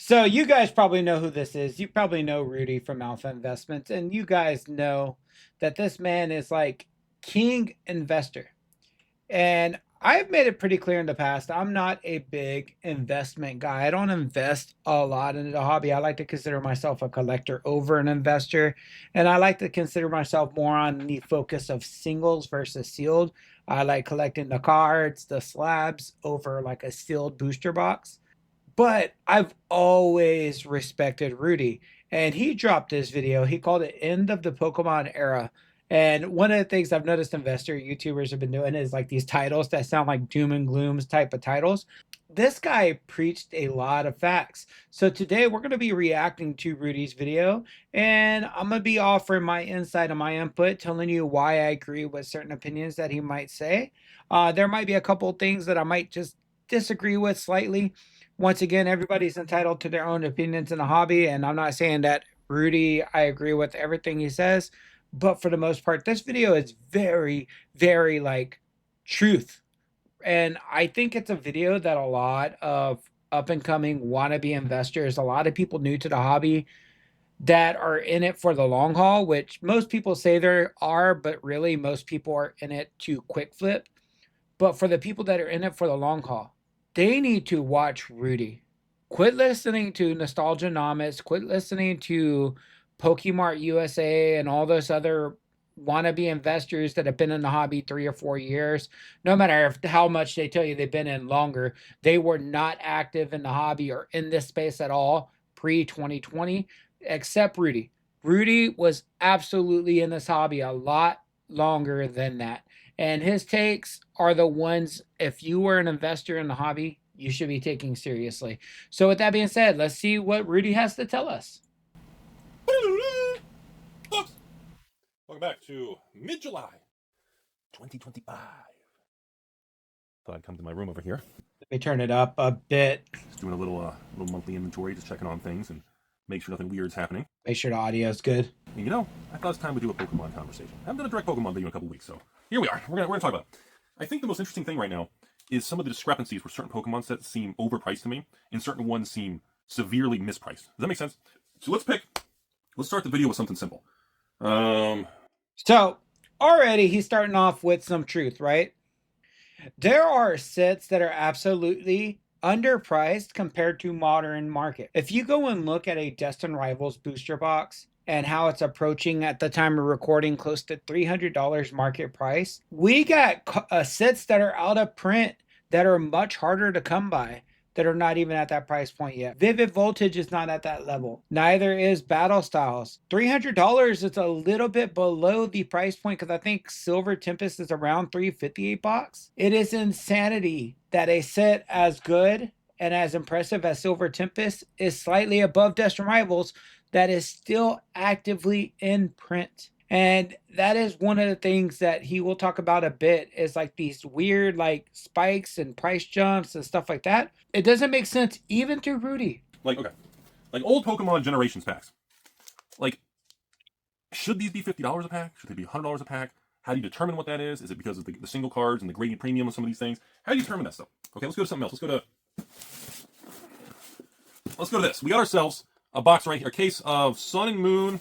So you guys probably know who this is. You probably know Rudy from Alpha Investments, and you guys know that this man is like king investor. And I've made it pretty clear in the past, I'm not a big investment guy. I don't invest a lot into the hobby. I like to consider myself a collector over an investor. And I like to consider myself more on the focus of singles versus sealed. I like collecting the cards, the slabs over like a sealed booster box. But I've always respected Rudy. And he dropped this video. He called it End of the Pokemon Era. And one of the things I've noticed investor YouTubers have been doing is like these titles that sound like doom and glooms type of titles. This guy preached a lot of facts. So today we're going to be reacting to Rudy's video, and I'm going to be offering my insight and my input, telling you why I agree with certain opinions that he might say. There might be a couple things that I might just disagree with slightly. Once again, everybody's entitled to their own opinions in the hobby, and I'm not saying that Rudy, I agree with everything he says, but for the most part, this video is very, very like truth. And I think it's a video that a lot of up and coming wannabe investors, a lot of people new to the hobby that are in it for the long haul, which most people say there are, but really most people are in it to quick flip. But for the people that are in it for the long haul, they need to watch Rudy. Quit listening to Nostalgianomics. Quit listening to Pokemart USA and all those other wannabe investors that have been in the hobby 3 or 4 years. No matter how much they tell you they've been in longer, they were not active in the hobby or in this space at all pre 2020, except Rudy. Rudy was absolutely in this hobby a lot longer than that. And his takes are the ones, if you were an investor in the hobby, you should be taking seriously. So, with that being said, let's see what Rudy has to tell us. Folks, welcome back to mid-July 2025. Thought I'd come to my room over here. Let me turn it up a bit. Just doing a little monthly inventory, just checking on things and make sure nothing weird's happening. Make sure the audio is good. And I thought it's time to do a Pokemon conversation. I haven't done a direct Pokemon video in a couple weeks, so here we are. We're gonna talk about it. I think the most interesting thing right now is some of the discrepancies where certain Pokemon sets seem overpriced to me, and certain ones seem severely mispriced. Does that make sense? So let's start the video with something simple. So, already he's starting off with some truth, right? There are sets that are absolutely underpriced compared to modern market. If you go and look at a Destin Rivals booster box and how it's approaching at the time of recording close to $300 market price, we got sets that are out of print that are much harder to come by, that are not even at that price point yet. Vivid Voltage is not at that level. Neither is Battle Styles. $300 is a little bit below the price point because I think Silver Tempest is around $358. It is insanity that a set as good and as impressive as Silver Tempest is slightly above Destin Rivals that is still actively in print. And that is one of the things that he will talk about a bit, is like these weird like spikes and price jumps and stuff like that. It doesn't make sense even to Rudy. Like old Pokemon Generations packs. Like, should these be $50 a pack? Should they be $100 a pack? How do you determine what that is? Is it because of the single cards and the gradient premium of some of these things? How do you determine that stuff? Okay, let's go to something else. Let's go to this. We got ourselves a box right here, a case of Sun and Moon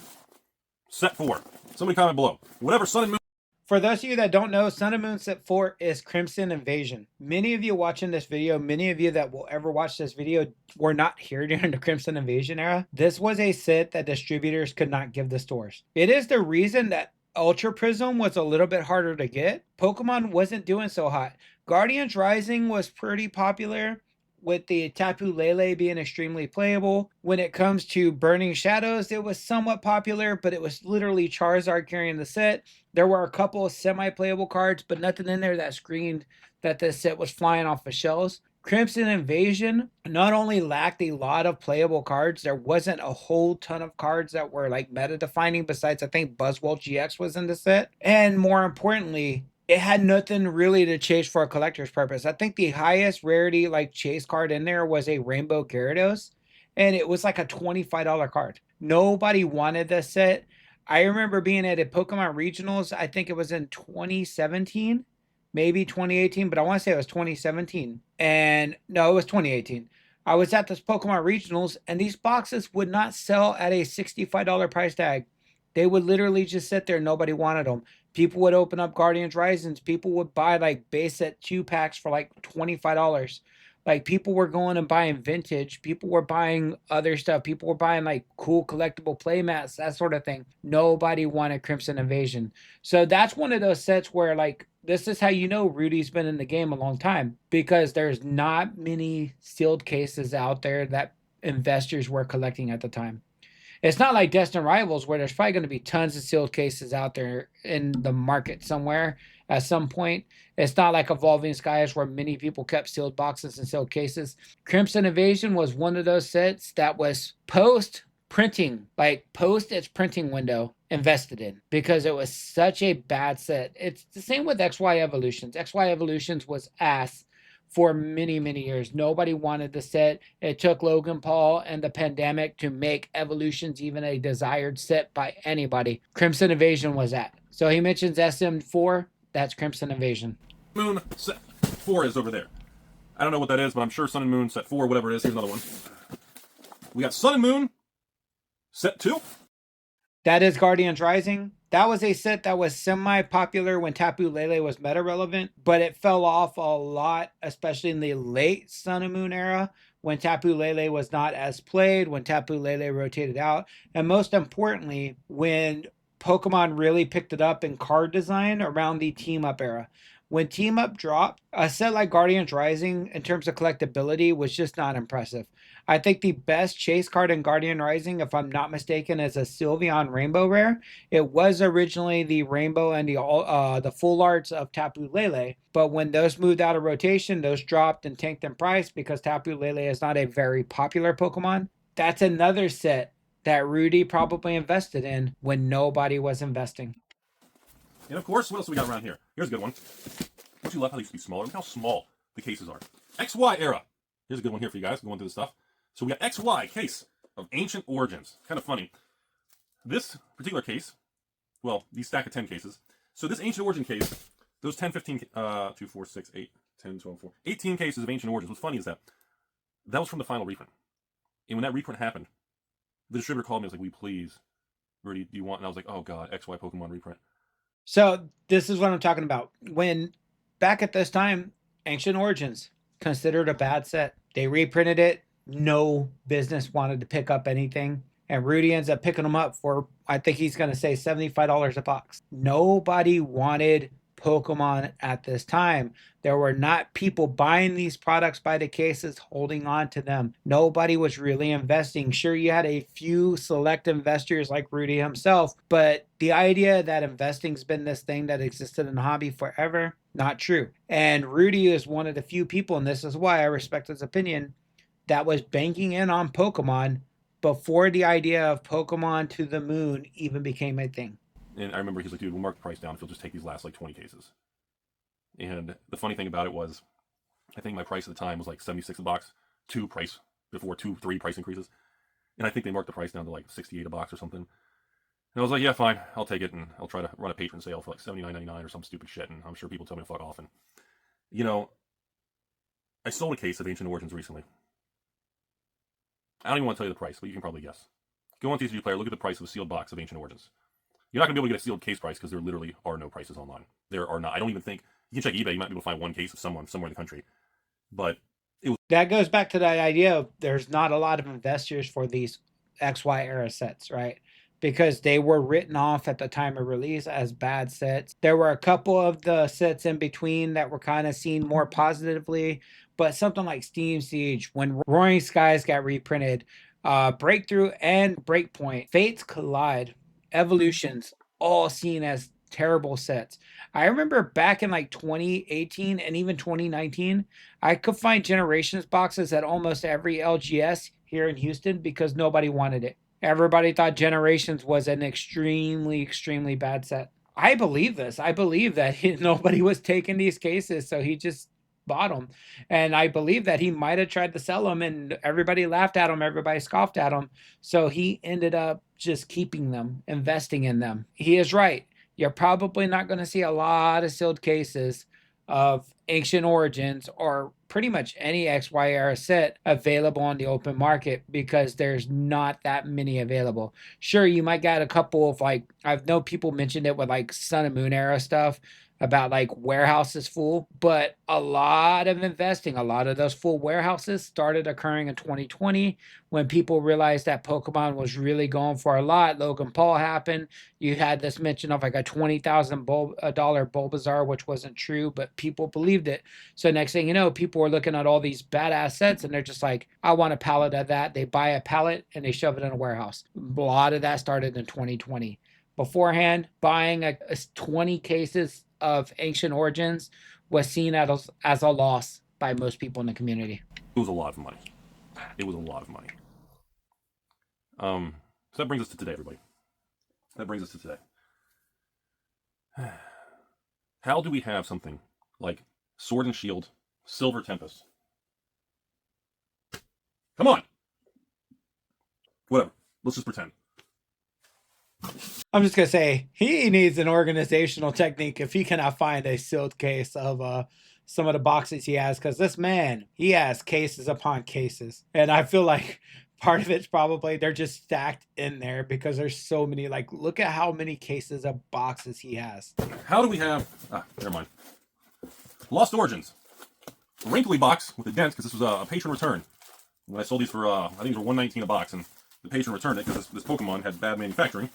Set 4. Somebody comment below. Whatever Sun and Moon. For those of you that don't know, Sun and Moon Set 4 is Crimson Invasion. Many of you watching this video, many of you that will ever watch this video were not here during the Crimson Invasion era. This was a set that distributors could not give the stores. It is the reason that Ultra Prism was a little bit harder to get. Pokemon wasn't doing so hot. Guardians Rising was pretty popular, with the Tapu Lele being extremely playable. When it comes to Burning Shadows, it was somewhat popular, but it was literally Charizard carrying the set. There were a couple of semi-playable cards, but nothing in there that screamed that this set was flying off the shelves. Crimson Invasion not only lacked a lot of playable cards, there wasn't a whole ton of cards that were like meta defining, besides I think Buzzwole GX was in the set. And more importantly, it had nothing really to chase for a collector's purpose. I think the highest rarity like chase card in there was a Rainbow Gyarados, and it was like a $25 card. Nobody wanted this set. I remember being at a Pokemon Regionals, I think it was in 2017, maybe 2018, but I want to say it was 2017. And no, it was 2018. I was at this Pokemon Regionals, and these boxes would not sell at a $65 price tag. They would literally just sit there. Nobody wanted them. People would open up Guardians Risings. People would buy like base set 2 packs for like $25. Like people were going and buying vintage. People were buying other stuff. People were buying like cool collectible playmats, that sort of thing. Nobody wanted Crimson Invasion. So that's one of those sets where like this is how you know Rudy's been in the game a long time, because there's not many sealed cases out there that investors were collecting at the time. It's not like Destined Rivals where there's probably going to be tons of sealed cases out there in the market somewhere at some point. It's not like Evolving Skies where many people kept sealed boxes and sealed cases. Crimson Invasion was one of those sets that was post printing, like post its printing window, invested in, because it was such a bad set. It's the same with XY Evolutions. XY Evolutions was ass for many, many years. Nobody wanted the set. It took Logan Paul and the pandemic to make Evolutions even a desired set by anybody. Crimson Invasion was that. So he mentions SM4. That's Crimson Invasion. Moon set 4 is over there. I don't know what that is, but I'm sure Sun and Moon set 4, whatever it is. Here's another one. We got Sun and Moon set 2. That is Guardians Rising. That was a set that was semi-popular when Tapu Lele was meta-relevant, but it fell off a lot, especially in the late Sun and Moon era, when Tapu Lele was not as played, when Tapu Lele rotated out, and most importantly, when Pokemon really picked it up in card design around the Team Up era. When Team Up dropped, a set like Guardians Rising, in terms of collectability, was just not impressive. I think the best chase card in Guardian Rising, if I'm not mistaken, is a Sylveon Rainbow Rare. It was originally the Rainbow and the full arts of Tapu Lele, but when those moved out of rotation, those dropped and tanked in price because Tapu Lele is not a very popular Pokemon. That's another set that Rudy probably invested in when nobody was investing. And of course, what else do we got around here? Here's a good one. Don't you love how they used to be smaller? Look how small the cases are. XY era. Here's a good one here for you guys going through the stuff. So we got XY case of Ancient Origins. Kind of funny. This particular case, well, these stack of 10 cases. So this Ancient Origin case, those 10, 15, 2, 4, 6, 8, 10, 12, 4, 18 cases of Ancient Origins. What's funny is that was from the final reprint. And when that reprint happened, the distributor called me and was like, "Will you please, Rudy, do you want?" And I was like, "Oh God, XY Pokemon reprint." So this is what I'm talking about. When back at this time, Ancient Origins considered a bad set. They reprinted it. No business wanted to pick up anything. And Rudy ends up picking them up for, I think he's going to say $75 a box. Nobody wanted Pokemon at this time. There were not people buying these products by the cases, holding on to them. Nobody was really investing. Sure, you had a few select investors like Rudy himself, but the idea that investing's been this thing that existed in the hobby forever, not true. And Rudy is one of the few people, and this is why I respect his opinion, that was banking in on Pokemon before the idea of Pokemon to the moon even became a thing. And I remember he's like, "Dude, we'll mark the price down if you'll just take these last like 20 cases." And the funny thing about it was, I think my price at the time was like 76 a box, before 3 price increases. And I think they marked the price down to like 68 a box or something. And I was like, "Yeah, fine, I'll take it, and I'll try to run a patron sale for like $79.99 or some stupid shit." And I'm sure people tell me to fuck off. And you know, I sold a case of Ancient Origins recently. I don't even want to tell you the price, but you can probably guess. Go on TCG Player, look at the price of a sealed box of Ancient Origins. You're not going to be able to get a sealed case price because there literally are no prices online. There are not. I don't even think you can check eBay. You might be able to find one case of someone somewhere in the country, but that goes back to that idea of there's not a lot of investors for these XY era sets, right? Because they were written off at the time of release as bad sets. There were a couple of the sets in between that were kind of seen more positively, but something like Steam Siege, when Roaring Skies got reprinted, Breakthrough and Breakpoint, Fates Collide, Evolutions, all seen as terrible sets. I remember back in like 2018 and even 2019, I could find Generations boxes at almost every LGS here in Houston because nobody wanted it. Everybody thought Generations was an extremely, extremely bad set. I believe this. I believe that nobody was taking these cases, so he just bought them. And I believe that he might have tried to sell them, and everybody laughed at him. Everybody scoffed at him. So he ended up just keeping them, investing in them. He is right. You're probably not going to see a lot of sealed cases of Ancient Origins or pretty much any XYR set available on the open market because there's not that many available. Sure, you might get a couple of like, I've known people mentioned it with like Sun and Moon era stuff about like warehouses full, but a lot of investing, a lot of those full warehouses started occurring in 2020 when people realized that Pokemon was really going for a lot. Logan Paul happened. You had this mention of like a $20,000 Bulbasaur, which wasn't true, but people believed it. So next thing you know, people were looking at all these badass sets and they're just like, I want a pallet of that. They buy a pallet and they shove it in a warehouse. A lot of that started in 2020. Beforehand, buying a 20 cases of Ancient Origins was seen as a loss by most people in the community. It was a lot of money. It was a lot of money. So that brings us to today, everybody. That brings us to today. How do we have something like Sword and Shield, Silver Tempest? Come on! Whatever. Let's just pretend. I'm just gonna say he needs an organizational technique if he cannot find a sealed case of some of the boxes he has, because this man, he has cases upon cases, and I feel like part of it's probably they're just stacked in there because there's so many. Like, look at how many cases of boxes he has. How do we have... never mind. Lost Origins. A wrinkly box with a dent because this was a patron return. When I sold these for, I think these were $119 a box, and the patron returned it because this Pokemon had bad manufacturing,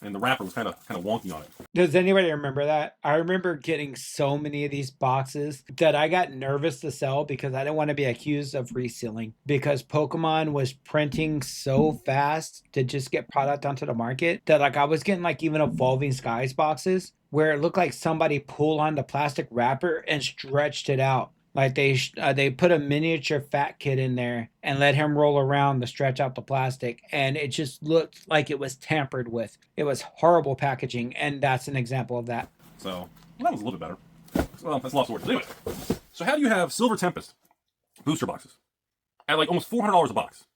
and the wrapper was kind of wonky on it. Does anybody remember that? I remember getting so many of these boxes that I got nervous to sell because I didn't want to be accused of reselling, because Pokemon was printing so fast to just get product onto the market that like I was getting like even Evolving Skies boxes where it looked like somebody pulled on the plastic wrapper and stretched it out. Like they put a miniature fat kid in there and let him roll around to stretch out the plastic, and it just looked like it was tampered with. It was horrible packaging, and that's an example of that. So, well, that was a little bit better. Well, that's Lost Origins. Anyway, so how do you have Silver Tempest booster boxes at like almost $400 a box?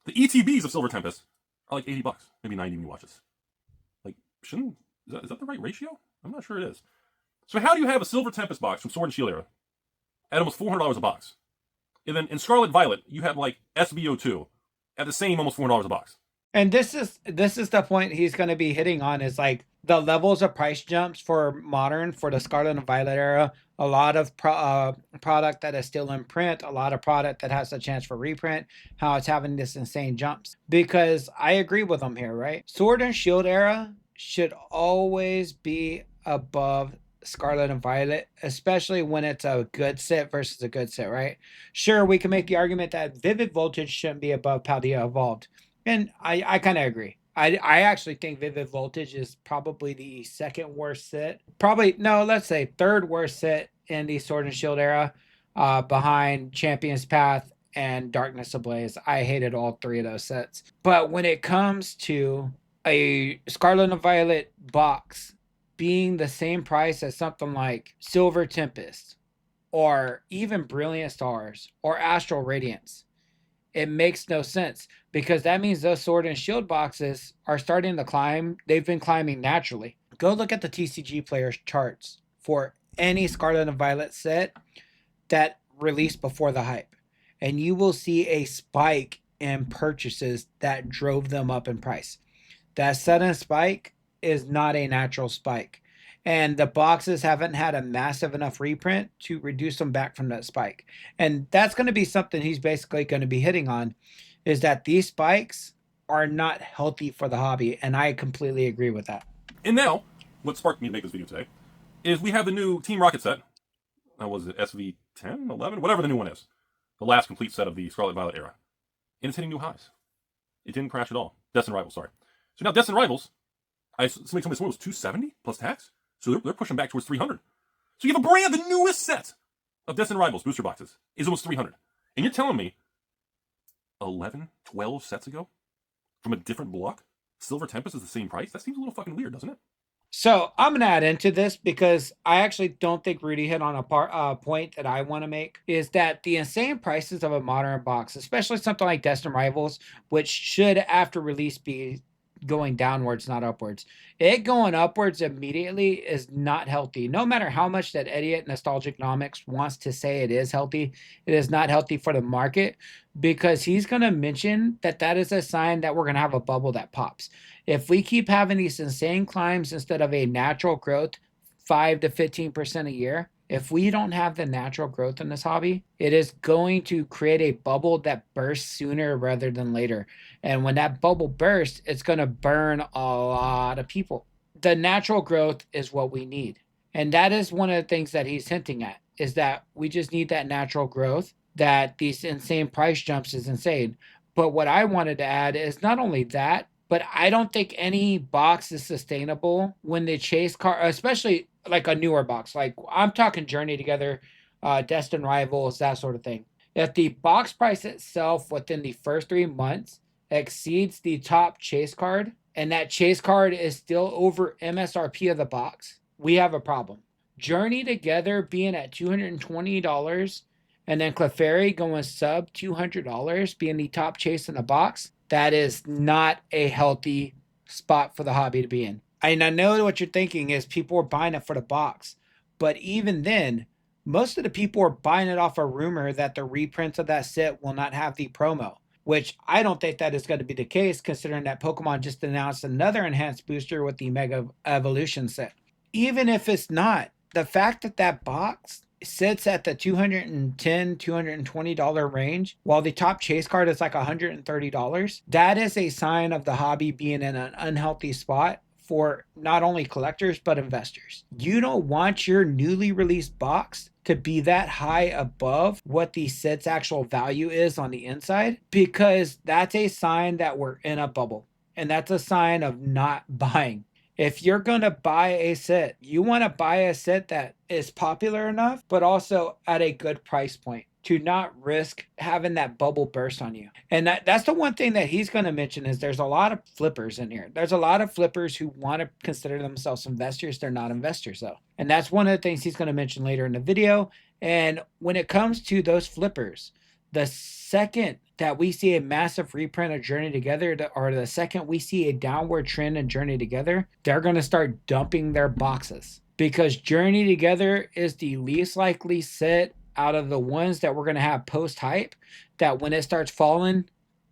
The ETBs of Silver Tempest are like $80, maybe 90 when you watch this. Like, is that the right ratio? I'm not sure it is. So how do you have a Silver Tempest box from Sword and Shield era at almost $400 a box? And then in Scarlet Violet, you have like SBO2 at the same almost $400 a box. And this is the point he's going to be hitting on, is like the levels of price jumps for modern, for the Scarlet and Violet era. A lot of product that is still in print, a lot of product that has a chance for reprint, how it's having this insane jumps. Because I agree with him here, right? Sword and Shield era should always be above Scarlet and Violet, especially when it's a good set versus a good set, right? Sure, we can make the argument that Vivid Voltage shouldn't be above Paldea Evolved. And I kind of agree. I actually think Vivid Voltage is probably the second worst set. Probably, no, let's say third worst set in the Sword and Shield era, behind Champion's Path and Darkness Ablaze. I hated all three of those sets. But when it comes to a Scarlet and Violet box being the same price as something like Silver Tempest or even Brilliant Stars or Astral Radiance, it makes no sense, because that means those Sword and Shield boxes are starting to climb. They've been climbing naturally. Go look at the TCG players charts for any Scarlet and Violet set that released before the hype, and you will see a spike in purchases that drove them up in price. That sudden spike is not a natural spike, and the boxes haven't had a massive enough reprint to reduce them back from that spike. And that's going to be something he's basically going to be hitting on, is that these spikes are not healthy for the hobby, and I completely agree with that. And now, what sparked me to make this video today is we have the new Team Rocket set. Was it SV10, 11, whatever the new one is, the last complete set of the Scarlet Violet era, and it's hitting new highs. It didn't crash at all. Destined Rivals, sorry. So now Destined Rivals, somebody told me this one was 270 plus tax, so they're pushing back towards 300. So you have a brand, the newest set of Destined Rivals booster boxes is almost 300, and you're telling me 11, 12 sets ago from a different block, Silver Tempest is the same price? That seems a little fucking weird, doesn't it? So I'm going to add into this because I actually don't think Rudy hit on a point that I want to make, is that the insane prices of a modern box, especially something like Destined Rivals, which should after release be going downwards, not upwards. It going upwards immediately is not healthy. No matter how much that idiot Nostalgicnomics wants to say it is healthy, it is not healthy for the market, because he's going to mention that that is a sign that we're going to have a bubble that pops. If we keep having these insane climbs instead of a natural growth, 5 to 15% a year, if we don't have the natural growth in this hobby, it is going to create a bubble that bursts sooner rather than later. And when that bubble bursts, it's going to burn a lot of people. The natural growth is what we need. And that is one of the things that he's hinting at, is that we just need that natural growth, that these insane price jumps is insane. But what I wanted to add is not only that, but I don't think any box is sustainable when the chase card, especially like a newer box, like I'm talking Journey Together, Destined Rivals, that sort of thing. If the box price itself within the first 3 months exceeds the top chase card, and that chase card is still over MSRP of the box, we have a problem. Journey Together being at $220 and then Clefairy going sub $200 being the top chase in the box, that is not a healthy spot for the hobby to be in. And I know what you're thinking is people are buying it for the box, but even then, most of the people are buying it off a rumor that the reprints of that set will not have the promo, which I don't think that is going to be the case, considering that Pokemon just announced another enhanced booster with the Mega Evolution set. Even if it's not, the fact that that box sits at the $210, $220 range, while the top chase card is like $130, that is a sign of the hobby being in an unhealthy spot for not only collectors but investors. You don't want your newly released box to be that high above what the set's actual value is on the inside, because that's a sign that we're in a bubble, and that's a sign of not buying. If you're going to buy a set, you want to buy a set that is popular enough, but also at a good price point to not risk having that bubble burst on you. And that's the one thing that he's going to mention is there's a lot of flippers in here. There's a lot of flippers who want to consider themselves investors. They're not investors though. And that's one of the things he's going to mention later in the video. And when it comes to those flippers, the second that we see a massive reprint of Journey Together, or the second we see a downward trend in Journey Together, they're going to start dumping their boxes, because Journey Together is the least likely set out of the ones that we're going to have post hype, that when it starts falling,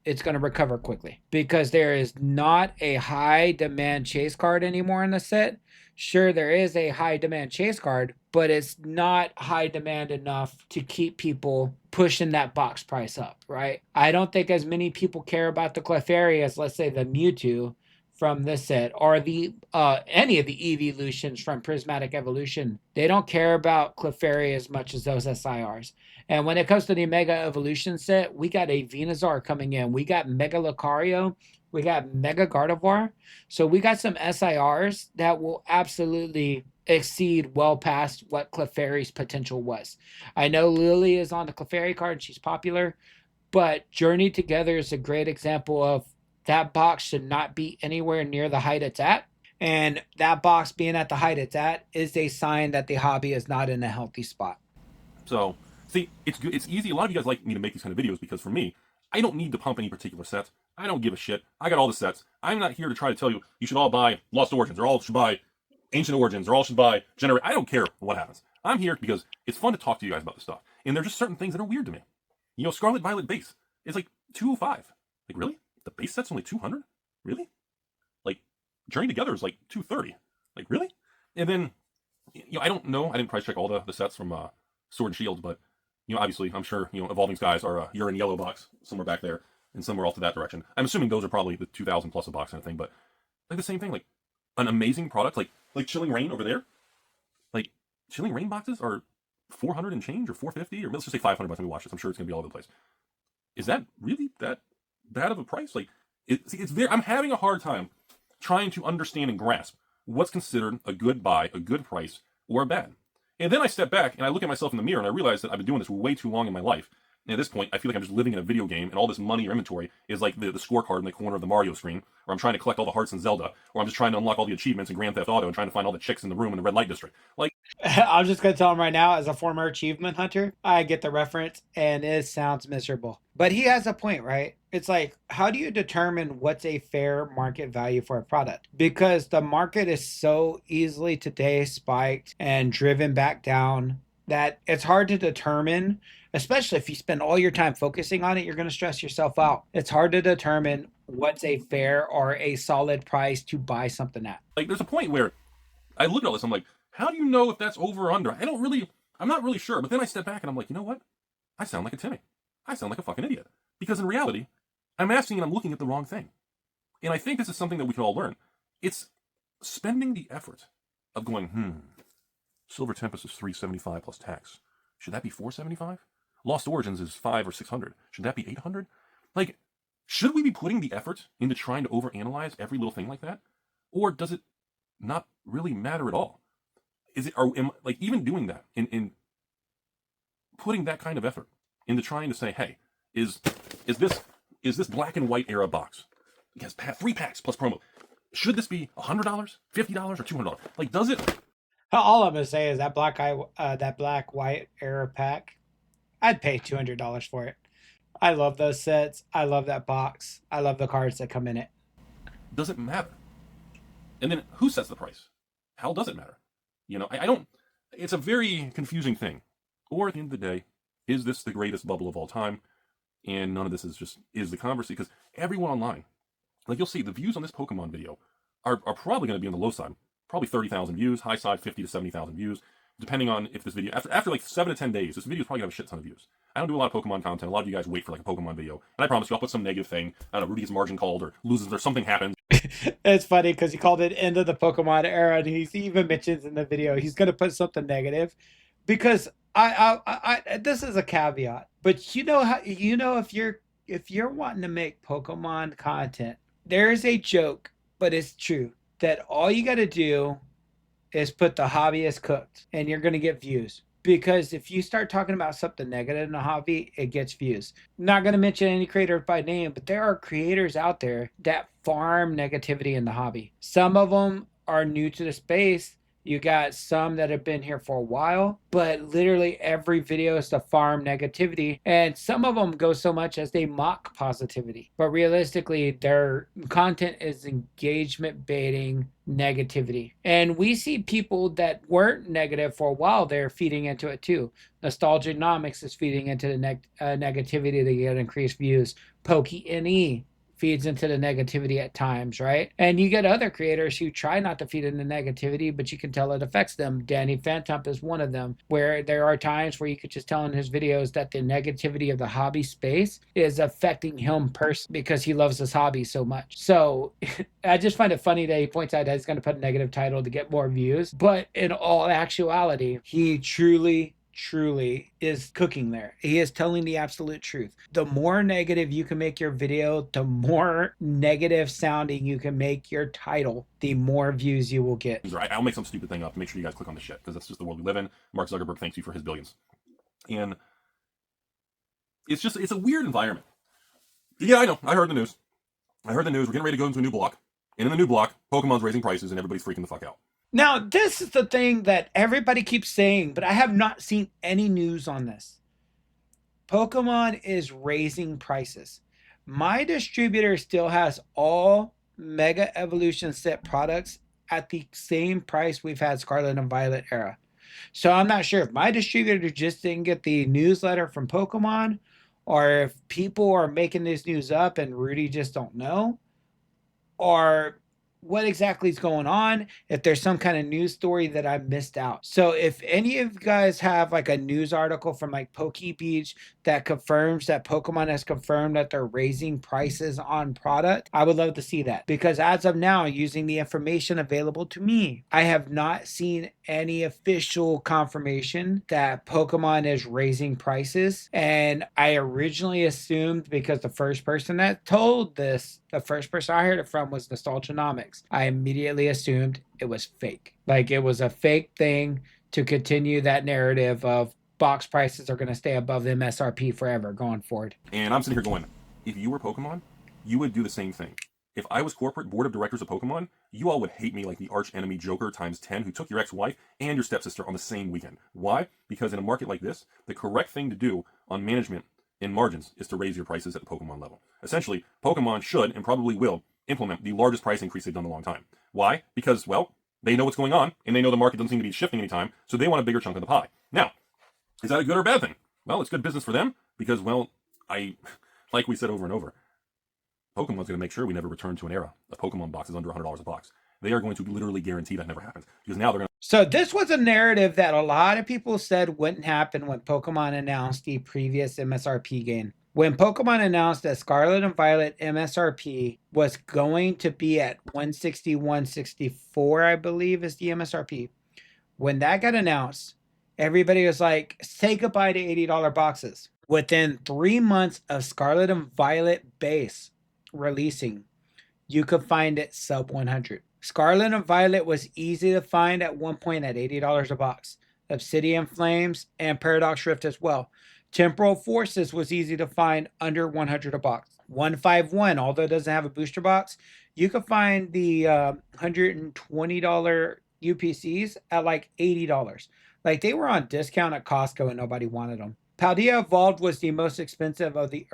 it's going to recover quickly, because there is not a high demand chase card anymore in the set. Sure, there is a high demand chase card, but it's not high demand enough to keep people pushing that box price up, right? I don't think as many people care about the Clefairy as, let's say, the Mewtwo from this set, or the any of the evolutions from Prismatic Evolution. They don't care about Clefairy as much as those SIRs. And when it comes to the Mega Evolution set, we got a Venusaur coming in. We got Mega Lucario. We got Mega Gardevoir. So we got some SIRs that will absolutely exceed well past what Clefairy's potential was. I know Lily is on the Clefairy card. She's popular. But Journey Together is a great example of that box should not be anywhere near the height it's at. And that box being at the height it's at is a sign that the hobby is not in a healthy spot. So, see, it's good. It's easy. A lot of you guys like me to make these kind of videos because for me, I don't need to pump any particular set. I don't give a shit. I got all the sets. I'm not here to try to tell you you should all buy Lost Origins, or all should buy Ancient Origins, or all should buy Generate. I don't care what happens. I'm here because it's fun to talk to you guys about this stuff. And there's just certain things that are weird to me. You know, Scarlet Violet base is like 205. Like, really? The base set's only 200? Really? Like, Journey Together is like 230. Like, really? And then, you know, I don't know. I didn't price check all the sets from Sword and Shield, but, you know, obviously, I'm sure, you know, Evolving Skies are Urine Yellow box somewhere back there, and somewhere off to that direction. I'm assuming those are probably the 2,000 plus a box kind of thing, but, like, the same thing, like, an amazing product, like Chilling Rain over there. Like, Chilling Rain boxes are 400 and change, or 450, or let's just say 500 by the time we watch this. I'm sure it's going to be all over the place. Is that really that bad of a price? Like, it's very, I'm having a hard time trying to understand and grasp what's considered a good buy, a good price, or a bad. And then I step back and I look at myself in the mirror and I realize that I've been doing this way too long in my life. And at this point, I feel like I'm just living in a video game, and all this money or inventory is like the scorecard in the corner of the Mario screen, or I'm trying to collect all the hearts in Zelda, or I'm just trying to unlock all the achievements in Grand Theft Auto and trying to find all the chicks in the room in the red light district. Like, I'm just gonna tell him right now, as a former achievement hunter, I get the reference and it sounds miserable. But he has a point, right? It's like, how do you determine what's a fair market value for a product? Because the market is so easily today spiked and driven back down that it's hard to determine, especially if you spend all your time focusing on it, you're gonna stress yourself out. It's hard to determine what's a fair or a solid price to buy something at. Like, there's a point where I look at all this, I'm like, how do you know if that's over or under? I'm not really sure. But then I step back and I'm like, you know what? I sound like a Timmy. I sound like a fucking idiot. Because in reality, I'm asking and I'm looking at the wrong thing. And I think this is something that we can all learn. It's spending the effort of going, Silver Tempest is 375 plus tax. Should that be 475? Lost Origins is 5 or 600. Should that be 800? Like, should we be putting the effort into trying to overanalyze every little thing like that? Or does it not really matter at all? Is it, like, even doing that, in putting that kind of effort into trying to say, hey, is is this is this black and white era box? It has 3 packs plus promo. Should this be $100, $50, or $200? Like, does it? All I'm gonna say is that that black white error pack, I'd pay $200 for it. I love those sets. I love that box. I love the cards that come in it. Does it matter? And then who sets the price? How does it matter? I don't. It's a very confusing thing. Or at the end of the day, is this the greatest bubble of all time? And none of this is the conversation, because everyone online, like, you'll see the views on this Pokemon video are probably going to be on the low side. Probably 30,000 views, high side 50 to 70,000 views, depending on if this video, after like 7 to 10 days, this video is probably going to have a shit ton of views. I don't do a lot of Pokemon content. A lot of you guys wait for like a Pokemon video, and I promise you I'll put some negative thing. I don't know, Rudy gets margin called or loses or something happens. It's funny because he called it end of the Pokemon era, and he even mentions in the video he's gonna put something negative because this is a caveat, but you know how if you're wanting to make Pokemon content, there's a joke, but it's true that all you got to do is put the hobby as cooked and you're going to get views. Because if you start talking about something negative in a hobby, it gets views. Not going to mention any creator by name, but there are creators out there that farm negativity in the hobby. Some of them are new to the space. You got some that have been here for a while, but literally every video is to farm negativity. And some of them go so much as they mock positivity. But realistically, their content is engagement baiting negativity. And we see people that weren't negative for a while, they're feeding into it too. Nostalgianomics is feeding into the negativity to get increased views. Pokey NE feeds into the negativity at times, right? And you get other creators who try not to feed into negativity, but you can tell it affects them. Danny Phantom is one of them, where there are times where you could just tell in his videos that the negativity of the hobby space is affecting him personally because he loves his hobby so much. So I just find it funny that he points out that he's going to put a negative title to get more views, but in all actuality, he truly is cooking there. He is telling the absolute truth. The more negative you can make your video, the more negative sounding you can make your title, the more views you will get. I'll make some stupid thing up to make sure you guys click on the shit, because that's just the world we live in. Mark Zuckerberg thanks you for his billions. And it's a weird environment. Yeah, I know. I heard the news. We're getting ready to go into a new block. And in the new block, Pokemon's raising prices and everybody's freaking the fuck out. Now, this is the thing that everybody keeps saying, but I have not seen any news on this. Pokemon is raising prices. My distributor still has all Mega Evolution set products at the same price we've had Scarlet and Violet era. So I'm not sure if my distributor just didn't get the newsletter from Pokemon, or if people are making this news up and Rudy just don't know, or what exactly is going on, if there's some kind of news story that I missed out. So if any of you guys have like a news article from like PokeBeach that confirms that Pokemon has confirmed that they're raising prices on product, I would love to see that, because as of now, using the information available to me, I have not seen any official confirmation that Pokemon is raising prices. And I originally assumed, because the first person that told this, the first person I heard it from was Nostalgianomics, I immediately assumed it was fake. Like it was a fake thing to continue that narrative of box prices are going to stay above the MSRP forever going forward. And I'm sitting here going, if you were Pokemon, you would do the same thing. If I was corporate board of directors of Pokemon, you all would hate me like the arch enemy Joker times 10 who took your ex-wife and your stepsister on the same weekend. Why? Because in a market like this, the correct thing to do on management and margins is to raise your prices at the Pokemon level. Essentially, Pokemon should and probably will implement the largest price increase they've done in a long time. Why? Because, well, they know what's going on and they know the market doesn't seem to be shifting anytime, so they want a bigger chunk of the pie. Now, is that a good or bad thing? Well, it's good business for them because, well, like we said over and over, Pokemon's going to make sure we never return to an era of Pokemon boxes under $100 a box. They are going to literally guarantee that never happens because now they're going to. So this was a narrative that a lot of people said wouldn't happen when Pokemon announced the previous MSRP gain. When Pokemon announced that Scarlet and Violet MSRP was going to be at 160, 164, I believe is the MSRP. When that got announced, everybody was like, say goodbye to $80 boxes. Within 3 months of Scarlet and Violet base releasing, you could find it sub 100. Scarlet and Violet was easy to find at one point at $80 a box. Obsidian Flames and Paradox Rift as well. Temporal Forces was easy to find under 100 a box. 151, although it doesn't have a booster box, you could find the $120 UPCs at like $80. Like they were on discount at Costco and nobody wanted them. Paldea Evolved was the most expensive of the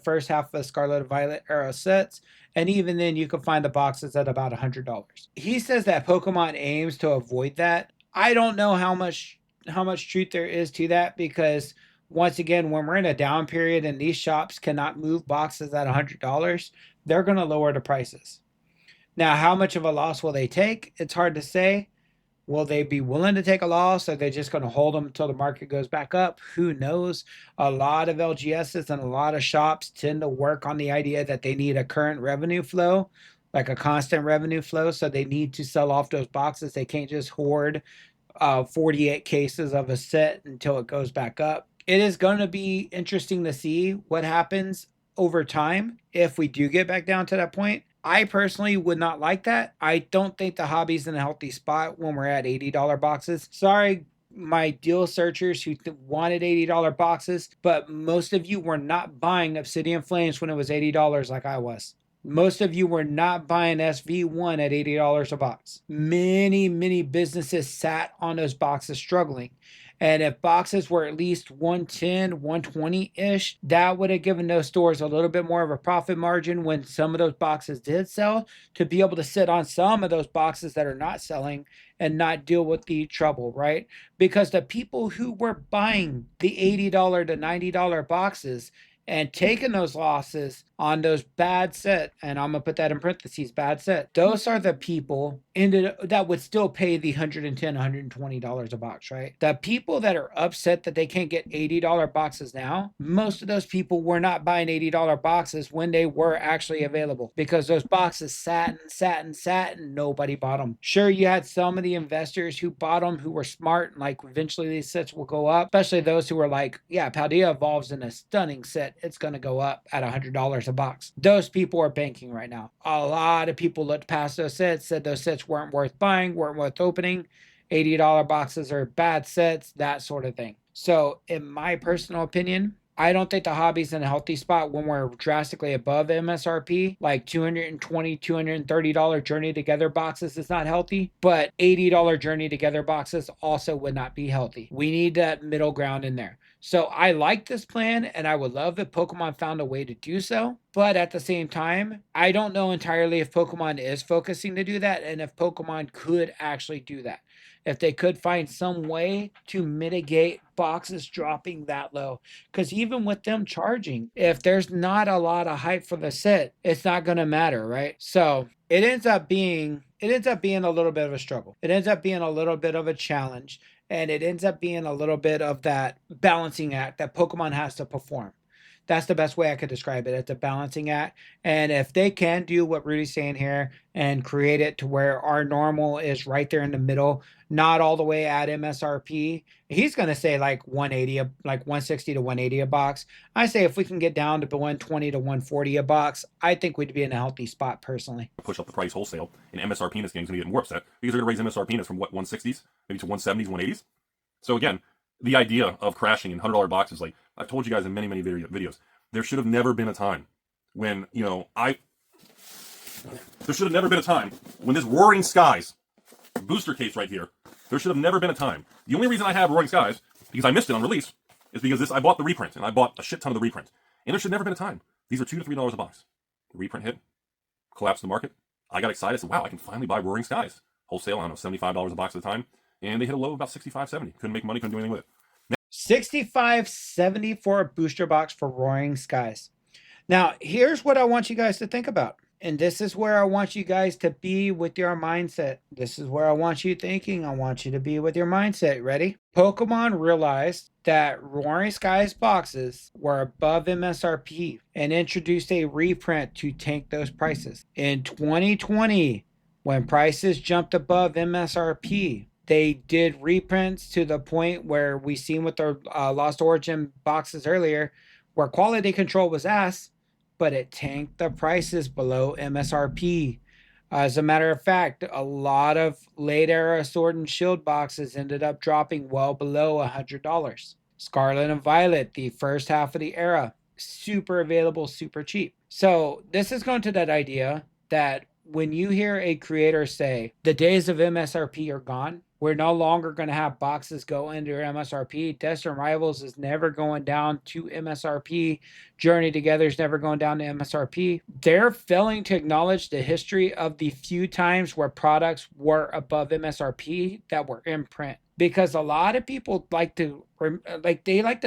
first half of the Scarlet and Violet era sets, and even then you could find the boxes at about $100. He says that Pokemon aims to avoid that. I don't know how much truth there is to that because once again, when we're in a down period and these shops cannot move boxes at $100, they're going to lower the prices. Now, how much of a loss will they take? It's hard to say. Will they be willing to take a loss? Are they just going to hold them until the market goes back up? Who knows? A lot of LGSs and a lot of shops tend to work on the idea that they need a current revenue flow, like a constant revenue flow. So they need to sell off those boxes. They can't just hoard 48 cases of a set until it goes back up. It is going to be interesting to see what happens over time if we do get back down to that point. I personally would not like that. I don't think the hobby's in a healthy spot when we're at $80 boxes. Sorry, my deal searchers who wanted $80 boxes, but most of you were not buying Obsidian Flames when it was $80 like I was. Most of you were not buying SV1 at $80 a box. Many businesses sat on those boxes struggling. And if boxes were at least 110, 120-ish, that would have given those stores a little bit more of a profit margin when some of those boxes did sell to be able to sit on some of those boxes that are not selling and not deal with the trouble, right? Because the people who were buying the $80 to $90 boxes and taking those losses on those bad set, and I'm gonna put that in parentheses, bad set. Those are the people that would still pay the $110, $120 a box, right? The people that are upset that they can't get $80 boxes now, most of those people were not buying $80 boxes when they were actually available because those boxes sat and nobody bought them. Sure, you had some of the investors who bought them who were smart and like eventually these sets will go up, especially those who were like, yeah, Paldea Evolves in a stunning set. It's going to go up at $100 a box. Those people are banking right now. A lot of people looked past those sets, said those sets weren't worth buying, weren't worth opening. $80 boxes are bad sets, that sort of thing. So, in my personal opinion, I don't think the hobby's in a healthy spot when we're drastically above MSRP. Like $220, $230 Journey Together boxes is not healthy, but $80 Journey Together boxes also would not be healthy. We need that middle ground in there. So I like this plan and I would love if Pokemon found a way to do so. But at the same time, I don't know entirely if Pokemon is focusing to do that and if Pokemon could actually do that. If they could find some way to mitigate boxes dropping that low. Because even with them charging, if there's not a lot of hype for the set, it's not going to matter, right? So it ends up being a little bit of a struggle. It ends up being a little bit of a challenge. And it ends up being a little bit of that balancing act that Pokemon has to perform. That's the best way I could describe it. It's a balancing act. And if they can do what Rudy's saying here and create it to where our normal is right there in the middle, not all the way at MSRP, he's going to say like 180, like 160 to 180 a box. I say if we can get down to 120 to 140 a box, I think we'd be in a healthy spot personally. Push up the price wholesale, and MSRP in this game is going to get more upset because they're going to raise MSRP in this from what, 160s, maybe to 170s, 180s. So again, the idea of crashing in $100 boxes, like I've told you guys in many videos, there should have never been a time when, There should have never been a time when this Roaring Skies booster case right here, there should have never been a time. The only reason I have Roaring Skies, because I missed it on release, is because I bought the reprint, and I bought a shit ton of the reprint. And there should never been a time. These are $2 to $3 a box. The reprint hit, collapsed the market. I got excited. I said, wow, I can finally buy Roaring Skies. Wholesale, I don't know, $75 a box at the time. And they hit a low of about $65, $70. Couldn't make money, couldn't do anything with it. 65.70 for a booster box for Roaring Skies. Now, here's what I want you guys to think about. And this is where I want you guys to be with your mindset. This is where I want you thinking. I want you to be with your mindset. Ready? Pokemon realized that Roaring Skies boxes were above MSRP and introduced a reprint to tank those prices. In 2020, when prices jumped above MSRP, they did reprints to the point where we seen with their Lost Origin boxes earlier, where quality control was ass, but it tanked the prices below MSRP. As a matter of fact, a lot of late era Sword and Shield boxes ended up dropping well below $100. Scarlet and Violet, the first half of the era, super available, super cheap. So this is going to that idea that when you hear a creator say the days of MSRP are gone, we're no longer going to have boxes go under MSRP. Destined Rivals is never going down to MSRP. Journey Together is never going down to MSRP. They're failing to acknowledge the history of the few times where products were above MSRP that were in print. Because a lot of people like the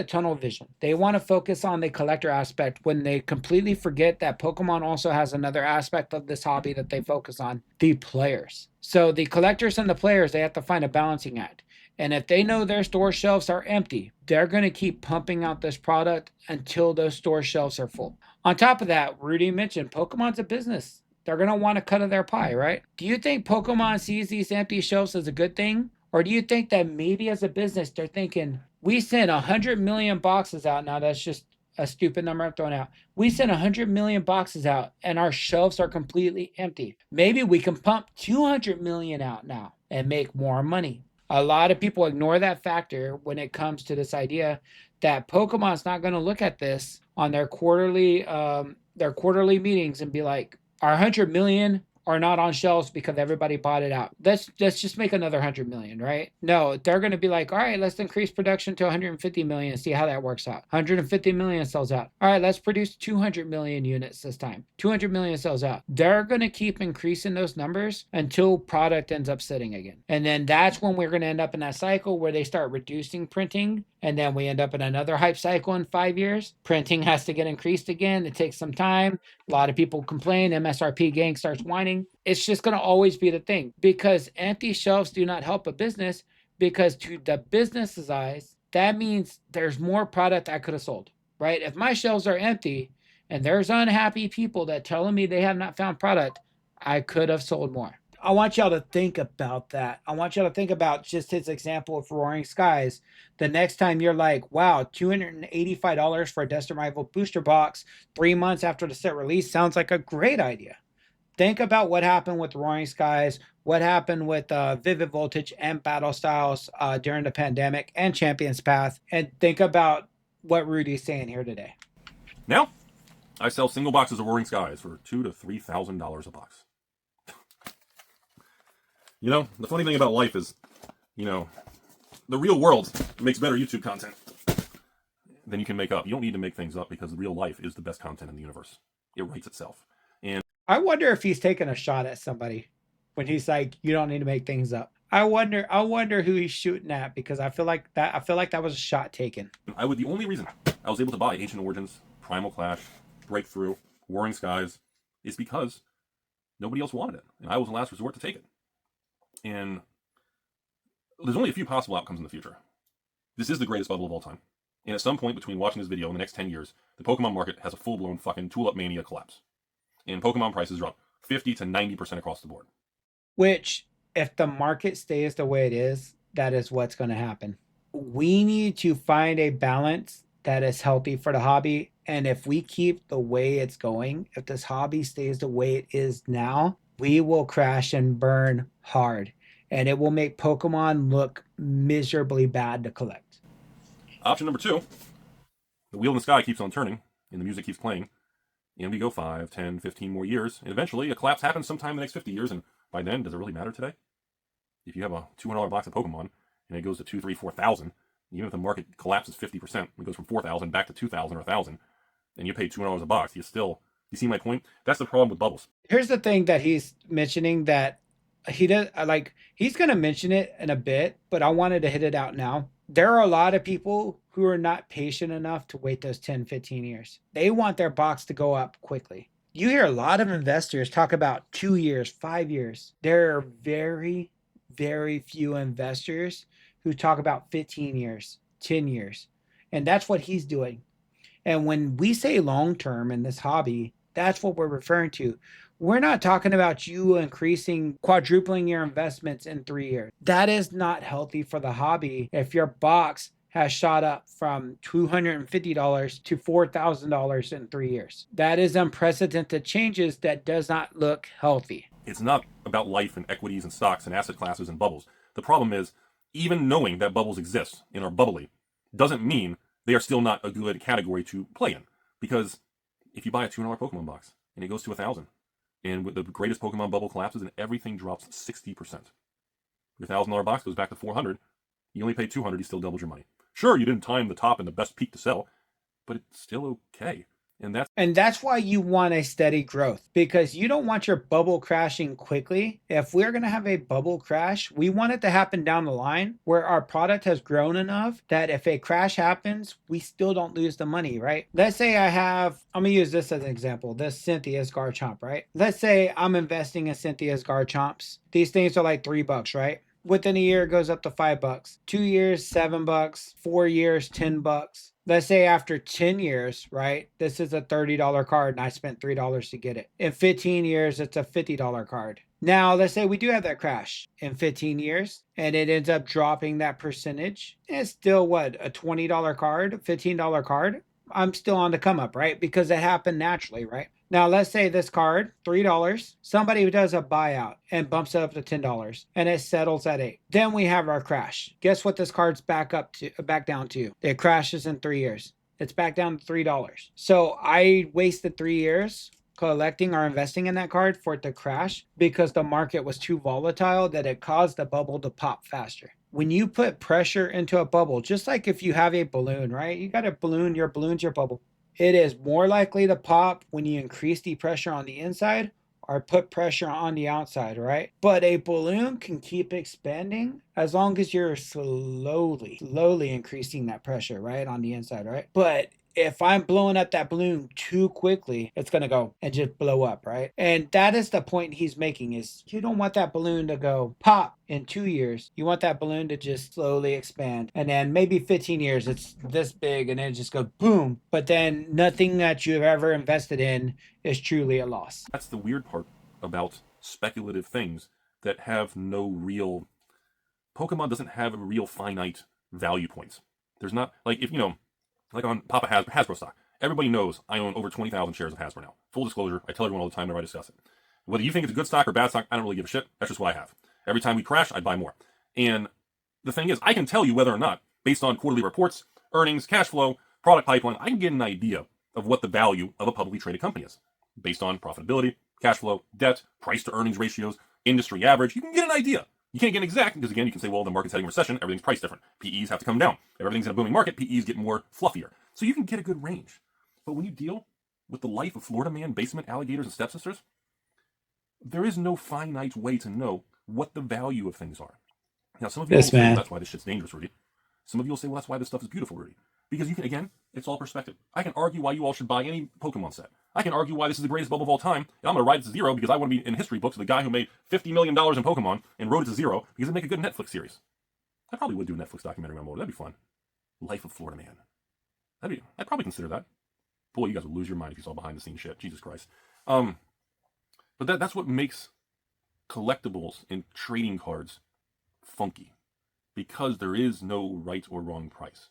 tunnel vision. They want to focus on the collector aspect when they completely forget that Pokemon also has another aspect of this hobby that they focus on, the players. So the collectors and the players, they have to find a balancing act. And if they know their store shelves are empty, they're going to keep pumping out this product until those store shelves are full. On top of that, Rudy mentioned Pokemon's a business. They're going to want a cut of their pie, right? Do you think Pokemon sees these empty shelves as a good thing? Or do you think that maybe as a business, they're thinking, we sent 100 million boxes out. Now, that's just a stupid number I'm throwing out. We sent 100 million boxes out and our shelves are completely empty. Maybe we can pump 200 million out now and make more money. A lot of people ignore that factor when it comes to this idea that Pokemon's not going to look at this on their quarterly meetings and be like, our 100 million are not on shelves because everybody bought it out. Let's just make another 100 million, right? No, they're going to be like, all right, let's increase production to 150 million and see how that works out. 150 million sells out. All right, let's produce 200 million units this time. 200 million sells out. They're going to keep increasing those numbers until product ends up sitting again. And then that's when we're going to end up in that cycle where they start reducing printing. And then we end up in another hype cycle in 5 years. Printing has to get increased again. It takes some time. A lot of people complain. MSRP gang starts whining. It's just going to always be the thing because empty shelves do not help a business because to the business's eyes, that means there's more product I could have sold, right? If my shelves are empty and there's unhappy people that telling me they have not found product, I could have sold more. I want y'all to think about that. I want y'all to think about just his example of Roaring Skies. The next time you're like, wow, $285 for a Destined Rival booster box 3 months after the set release sounds like a great idea. Think about what happened with Roaring Skies, what happened with Vivid Voltage and Battle Styles during the pandemic and Champions Path, and think about what Rudy's saying here today. Now, I sell single boxes of Roaring Skies for $2,000 to $3,000 a box. You know, the funny thing about life is, you know, the real world makes better YouTube content than you can make up. You don't need to make things up because the real life is the best content in the universe. It writes itself. And I wonder if he's taking a shot at somebody when he's like, you don't need to make things up. I wonder who he's shooting at because I feel like that was a shot taken. the only reason I was able to buy Ancient Origins, Primal Clash, Breakthrough, Roaring Skies is because nobody else wanted it. And I was the last resort to take it. And there's only a few possible outcomes in the future. This is the greatest bubble of all time. And at some point between watching this video in the next 10 years, the Pokemon market has a full-blown fucking Tulip Mania collapse. And Pokemon prices drop 50 to 90% across the board. Which, if the market stays the way it is, that is what's going to happen. We need to find a balance that is healthy for the hobby. And if we keep the way it's going, if this hobby stays the way it is now, we will crash and burn hard. And it will make Pokemon look miserably bad to collect. Option number 2, the wheel in the sky keeps on turning and the music keeps playing. And we go 5, 10, 15 more years, and eventually a collapse happens sometime in the next 50 years, and by then, does it really matter today? If you have a $200 box of Pokemon, and it goes to 2, 3, 4,000, even if the market collapses 50%, it goes from 4,000 back to 2,000 or 1,000, and you pay $200 a box, you see my point? That's the problem with bubbles. Here's the thing that he's mentioning that he does like he's going to mention it in a bit, but I wanted to hit it out now. There are a lot of people who are not patient enough to wait those 10, 15 years. They want their box to go up quickly. You hear a lot of investors talk about 2 years, 5 years. There are very, very few investors who talk about 15 years, 10 years. And that's what he's doing. And when we say long term in this hobby, that's what we're referring to. We're not talking about you increasing, quadrupling your investments in 3 years. That is not healthy for the hobby if your box has shot up from $250 to $4,000 in 3 years. That is unprecedented changes that does not look healthy. It's not about life and equities and stocks and asset classes and bubbles. The problem is, even knowing that bubbles exist and are bubbly doesn't mean they are still not a good category to play in. Because if you buy a $200 Pokemon box and it goes to 1,000, and with the greatest Pokemon bubble collapses and everything drops 60%, your $1,000 box goes back to 400, you only paid 200, you still doubled your money. Sure, you didn't time the top and the best peak to sell, but it's still okay. And that's why you want a steady growth, because you don't want your bubble crashing quickly. If we're going to have a bubble crash, we want it to happen down the line where our product has grown enough that if a crash happens, we still don't lose the money, right? Let's say I'm going to use this as an example, this Cynthia's Garchomp, right? Let's say I'm investing in Cynthia's Garchomps. These things are like $3, right? Within a year, it goes up to $5. 2 years, $7. 4 years, $10. Let's say after 10 years, right? This is a $30 card and I spent $3 to get it. In 15 years, it's a $50 card. Now, let's say we do have that crash in 15 years and it ends up dropping that percentage. It's still what, a $20 card, $15 card? I'm still on the come up, right? Because it happened naturally, right? Now, let's say this card, $3, somebody who does a buyout and bumps it up to $10 and it settles at 8. Then we have our crash. Guess what this card's back down to? It crashes in 3 years. It's back down to $3. So I wasted 3 years collecting or investing in that card for it to crash because the market was too volatile that it caused the bubble to pop faster. When you put pressure into a bubble, just like if you have a balloon, right? You got a balloon, your balloon's your bubble. It is more likely to pop when you increase the pressure on the inside or put pressure on the outside, right? But a balloon can keep expanding as long as you're slowly increasing that pressure, right? On the inside, right? But if I'm blowing up that balloon too quickly, it's going to go and just blow up, right? And that is the point he's making is you don't want that balloon to go pop in 2 years. You want that balloon to just slowly expand. And then maybe 15 years, it's this big and then it just goes boom. But then nothing that you've ever invested in is truly a loss. That's the weird part about speculative things that have no real... Pokemon doesn't have a real finite value points. There's not, like, if, like on Papa Hasbro stock. Everybody knows I own over 20,000 shares of Hasbro now. Full disclosure, I tell everyone all the time whenever I discuss it. Whether you think it's a good stock or bad stock, I don't really give a shit. That's just what I have. Every time we crash, I buy more. And the thing is, I can tell you whether or not, based on quarterly reports, earnings, cash flow, product pipeline, I can get an idea of what the value of a publicly traded company is. Based on profitability, cash flow, debt, price to earnings ratios, industry average, you can get an idea. You can't get exact because, again, you can say, well, the market's heading recession, everything's priced different. PEs have to come down. If everything's in a booming market, PEs get more fluffier. So you can get a good range. But when you deal with the life of Florida man, basement alligators, and stepsisters, there is no finite way to know what the value of things are. Now, some of you will say, well, that's why this shit's dangerous, Rudy. Some of you will say, well, that's why this stuff is beautiful, Rudy. Because you can, again, it's all perspective. I can argue why you all should buy any Pokemon set. I can argue why this is the greatest bubble of all time, and I'm going to write it to zero because I want to be in history books with the guy who made $50 million in Pokemon and wrote it to zero because it'd make a good Netflix series. I probably would do a Netflix documentary on Motor. That'd be fun. Life of Florida Man. I'd probably consider that. Boy, you guys would lose your mind if you saw behind the scenes shit. Jesus Christ. But that's what makes collectibles and trading cards funky. Because there is no right or wrong price.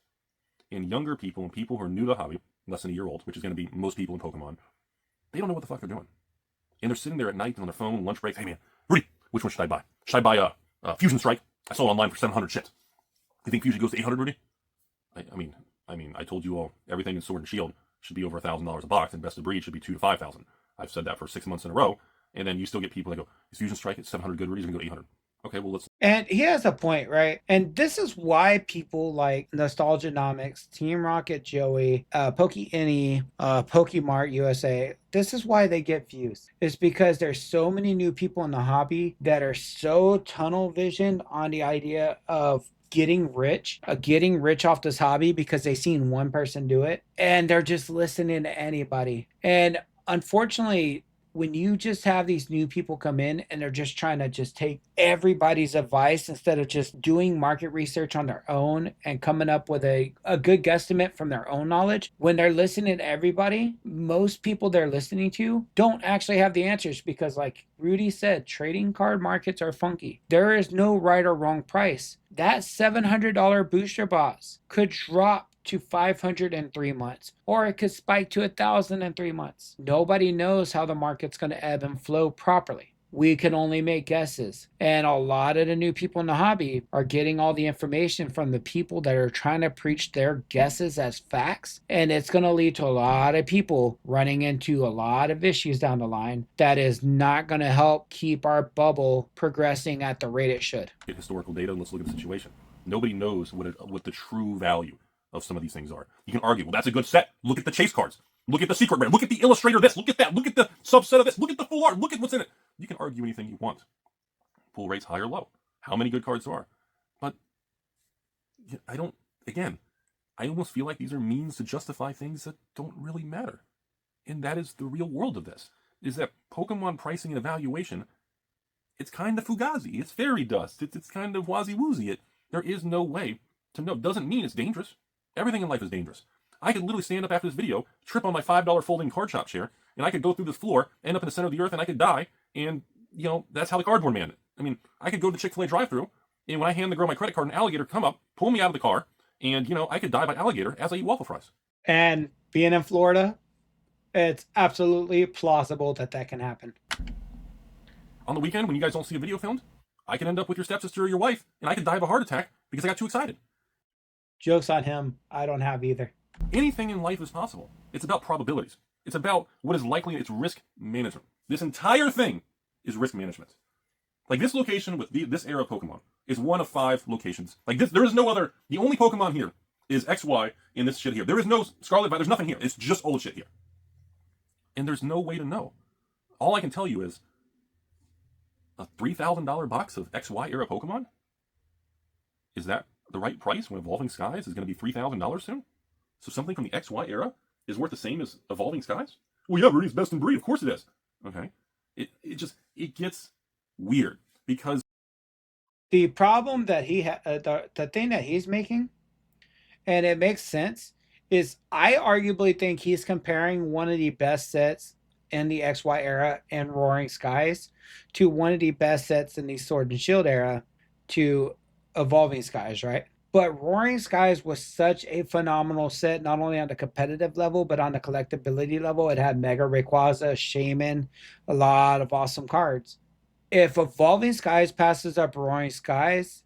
And younger people and people who are new to the hobby, less than a year old, which is going to be most people in Pokemon, they don't know what the fuck they're doing. And they're sitting there at night on their phone, lunch breaks. Hey man, Rudy, which one should I buy? Should I buy Fusion Strike? I saw it online for 700 shit. You think Fusion goes to 800, Rudy? I mean, I told you all everything in Sword and Shield should be over $1,000 a box, and best of breed should be 2 to 5,000. I've said that for 6 months in a row, and then you still get people that go, "Is Fusion Strike at 700 good? Rudy's gonna go 800." Okay, well let's. And he has a point, right? And this is why people like Nostalgianomics, Team Rocket Joey, Pokey Pokemart USA, this is why they get views. It's because there's so many new people in the hobby that are so tunnel visioned on the idea of getting rich off this hobby because they seen one person do it and they're just listening to anybody. And unfortunately, when you just have these new people come in and they're just trying to just take everybody's advice instead of just doing market research on their own and coming up with a good guesstimate from their own knowledge, when they're listening to everybody, most people they're listening to don't actually have the answers because, like Rudy said, trading card markets are funky. There is no right or wrong price. That $700 booster box could drop to 500 in 3 months, or it could spike to 1,000 in 3 months. Nobody knows how the market's going to ebb and flow properly. We can only make guesses. And a lot of the new people in the hobby are getting all the information from the people that are trying to preach their guesses as facts. And it's going to lead to a lot of people running into a lot of issues down the line that is not going to help keep our bubble progressing at the rate it should. Get historical data and let's look at the situation. Nobody knows what the true value of some of these things are. You can argue, well, that's a good set. Look at the chase cards. Look at the secret rare. Look at the illustrator this. Look at that. Look at the subset of this. Look at the full art. Look at what's in it. You can argue anything you want. Pull rates high or low. How many good cards there are. But I don't, again, I almost feel like these are means to justify things that don't really matter. And that is the real world of this, is that Pokemon pricing and evaluation, it's kind of fugazi. It's fairy dust. It's kind of wazi-woozy. There is no way to know. Doesn't mean it's dangerous. Everything in life is dangerous. I could literally stand up after this video, trip on my $5 folding card shop chair, and I could go through this floor, end up in the center of the earth, and I could die. And, that's how the cardboard man. I mean, I could go to the Chick-fil-A drive-thru, and when I hand the girl my credit card, an alligator come up, pull me out of the car, and, I could die by alligator as I eat waffle fries. And being in Florida, it's absolutely plausible that that can happen. On the weekend, when you guys don't see a video filmed, I could end up with your stepsister or your wife, and I could die of a heart attack because I got too excited. Joke's on him. I don't have either. Anything in life is possible. It's about probabilities. It's about what is likely. It's risk management. This entire thing is risk management. Like this location with this era of Pokemon is one of 5 locations. Like this, there is no other. The only Pokemon here is XY in this shit here. There is no Scarlet Violet. There's nothing here. It's just old shit here. And there's no way to know. All I can tell you is a $3,000 box of XY era Pokemon? Is that the right price when Evolving Skies is going to be $3,000 soon? So something from the XY era is worth the same as Evolving Skies? Well, yeah, Rudy's best in breed. Of course it is. Okay. It gets weird because The problem that the thing that he's making, and it makes sense, is I arguably think he's comparing one of the best sets in the XY era and Roaring Skies to one of the best sets in the Sword and Shield era to Evolving Skies, right? But Roaring Skies was such a phenomenal set, not only on the competitive level, but on the collectability level. It had Mega Rayquaza, Shaman, a lot of awesome cards. If Evolving Skies passes up Roaring Skies,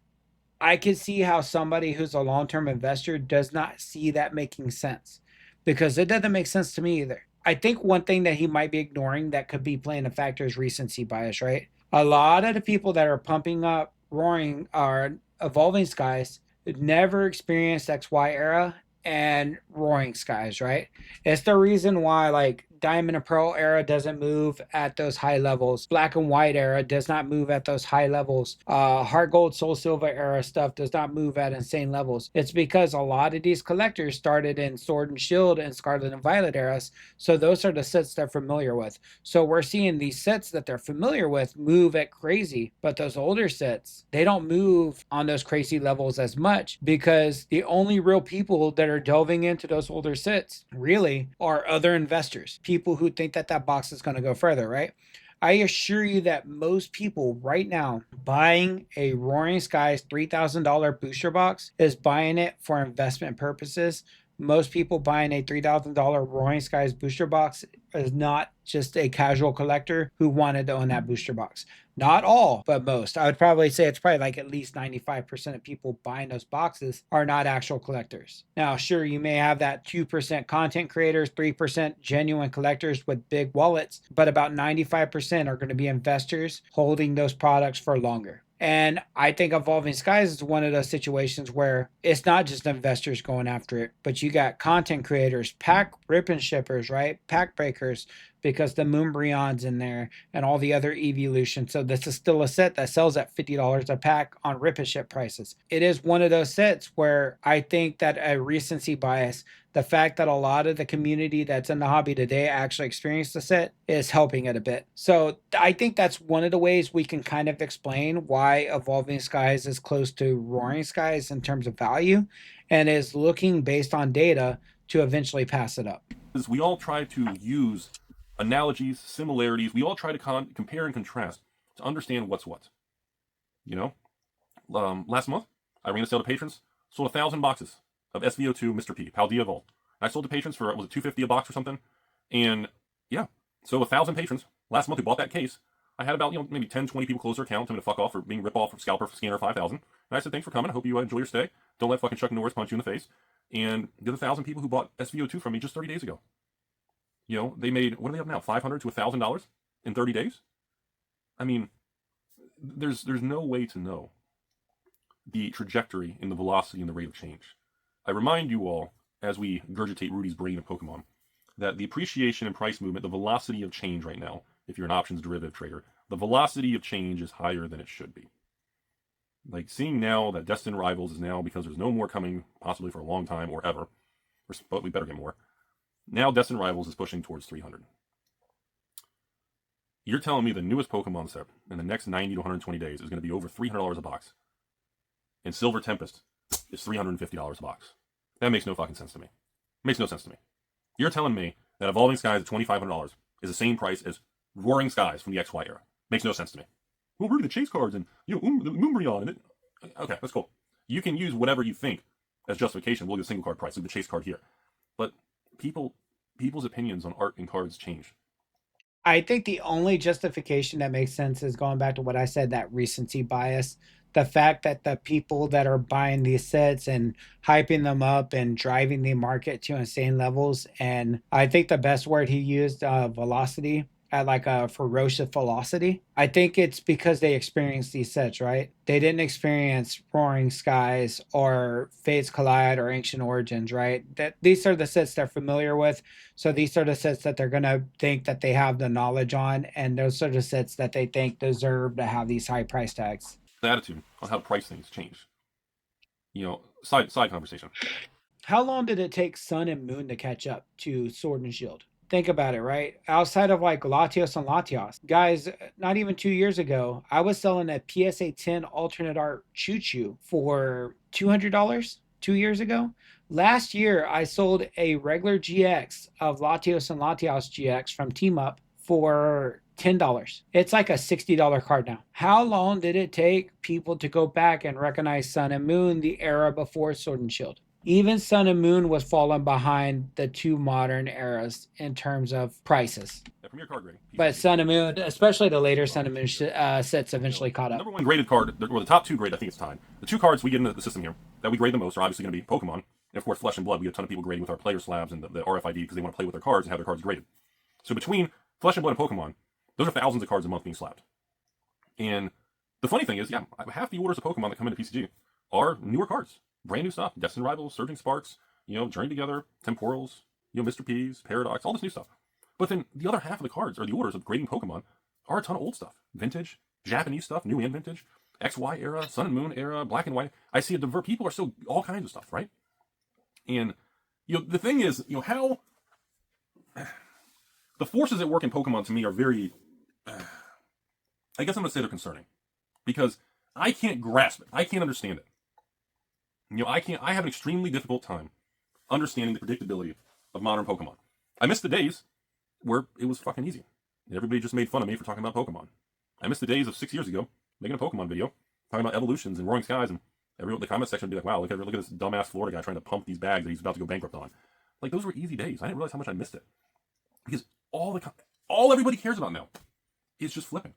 I can see how somebody who's a long-term investor does not see that making sense, because it doesn't make sense to me either. I think one thing that he might be ignoring that could be playing a factor is recency bias, right? A lot of the people that are pumping up Roaring or Evolving Skies never experienced XY era and Roaring Skies, right? It's the reason why like Diamond and Pearl era doesn't move at those high levels. Black and White era does not move at those high levels. Heart Gold, Soul Silver era stuff does not move at insane levels. It's because a lot of these collectors started in Sword and Shield and Scarlet and Violet eras. So those are the sets they're familiar with. So we're seeing these sets that they're familiar with move at crazy, but those older sets, they don't move on those crazy levels as much because the only real people that are delving into those older sets really are other investors, people who think that that box is going to go further, right? I assure you that most people right now buying a Roaring Skies $3,000 booster box is buying it for investment purposes, most people buying a $3,000 Roaring Skies booster box is not just a casual collector who wanted to own that booster box. Not all, but most. I would probably say it's probably like at least 95% of people buying those boxes are not actual collectors. Now, sure, you may have that 2% content creators, 3% genuine collectors with big wallets, but about 95% are going to be investors holding those products for longer. And I think Evolving Skies is one of those situations where it's not just investors going after it, but you got content creators, pack ribbon shippers, right? Pack breakers, because the Moonbreon's in there and all the other evolutions. So this is still a set that sells at $50 a pack on rip and ship prices. It is one of those sets where I think that a recency bias, the fact that a lot of the community that's in the hobby today actually experienced the set, is helping it a bit. So I think that's one of the ways we can kind of explain why Evolving Skies is close to Roaring Skies in terms of value and is looking based on data to eventually pass it up. Is we all try to use analogies, similarities. We all try to compare and contrast to understand what's what. You know, last month I ran a sale to patrons, sold 1,000 boxes of SVO2 Mr. P, Paldea Vault. I sold to patrons for, was it $250 a box or something? And yeah, so 1,000 patrons last month who bought that case. I had about, maybe 10, 20 people close their account, telling me to fuck off for being rip off from Scalper for Scanner 5,000. And I said, thanks for coming. I hope you enjoy your stay. Don't let fucking Chuck Norris punch you in the face. And the other 1,000 people who bought SVO2 from me just 30 days ago. They made, what do they have now? $500 to $1,000 in 30 days? I mean, there's no way to know the trajectory and the velocity and the rate of change. I remind you all, as we gurgitate Rudy's brain of Pokemon, that the appreciation and price movement, the velocity of change right now, if you're an options derivative trader, the velocity of change is higher than it should be. Like seeing now that Destined Rivals is now, because there's no more coming, possibly for a long time or ever, but we better get more. Now Destined Rivals is pushing towards 300. You're telling me the newest Pokemon set in the next 90 to 120 days is going to be over $300 a box. And Silver Tempest is $350 a box. That makes no fucking sense to me. Makes no sense to me. You're telling me that Evolving Skies at $2,500 is the same price as Roaring Skies from the XY era. Makes no sense to me. Well, we're the chase cards and the Moonbreon and it. Okay, that's cool. You can use whatever you think as justification. We'll get a single card price, like the chase card here. But people's opinions on art and cards change. I think the only justification that makes sense is going back to what I said, that recency bias. The fact that the people that are buying these sets and hyping them up and driving the market to insane levels. And I think the best word he used, velocity, at like a ferocious velocity. I think it's because they experienced these sets, right? They didn't experience Roaring Skies or Fates Collide or Ancient Origins, right? That these are the sets they're familiar with. So these are the sets that they're gonna think that they have the knowledge on, and those are the sets that they think deserve to have these high price tags. The attitude on how to price things change. Side conversation. How long did it take Sun and Moon to catch up to Sword and Shield? Think about it, right? Outside of like Latios and Latios, guys, not even 2 years ago, I was selling a PSA 10 alternate art Choo Choo for $200 2 years ago. Last year, I sold a regular GX of Latios and Latios GX from Team Up for $10. It's like a $60 card now. How long did it take people to go back and recognize Sun and Moon, the era before Sword and Shield? Even Sun and Moon was falling behind the two modern eras in terms of prices. Yeah, Premier card grading. But Sun and Moon, especially the later Sun and Moon sets, eventually caught up. Number one graded card, or the top two grade, I think it's tied. The two cards we get in the system here that we grade the most are obviously going to be Pokemon. And of course, Flesh and Blood. We get a ton of people grading with our player slabs and the RFID because they want to play with their cards and have their cards graded. So between Flesh and Blood and Pokemon, those are thousands of cards a month being slapped. And the funny thing is, yeah, half the orders of Pokemon that come into PCG are newer cards. Brand new stuff. Destined Rivals, Surging Sparks, Journey Together, Temporals, Mr. P's, Paradox, all this new stuff. But then the other half of the cards, or the orders of grading Pokemon, are a ton of old stuff. Vintage, Japanese stuff, new and vintage, XY era, Sun and Moon era, Black and White. I see people are still all kinds of stuff, right? And, the thing is, how the forces at work in Pokemon to me are very, I guess I'm going to say they're concerning. Because I can't grasp it. I can't understand it. I have an extremely difficult time understanding the predictability of modern Pokemon. I miss the days where it was fucking easy. And everybody just made fun of me for talking about Pokemon. I miss the days of 6 years ago making a Pokemon video, talking about evolutions and Roaring Skies, and Everyone, the comment section would be like, wow, look at this dumbass Florida guy trying to pump these bags that he's about to go bankrupt on. Like, those were easy days. I didn't realize how much I missed it. Because all everybody cares about now is just flipping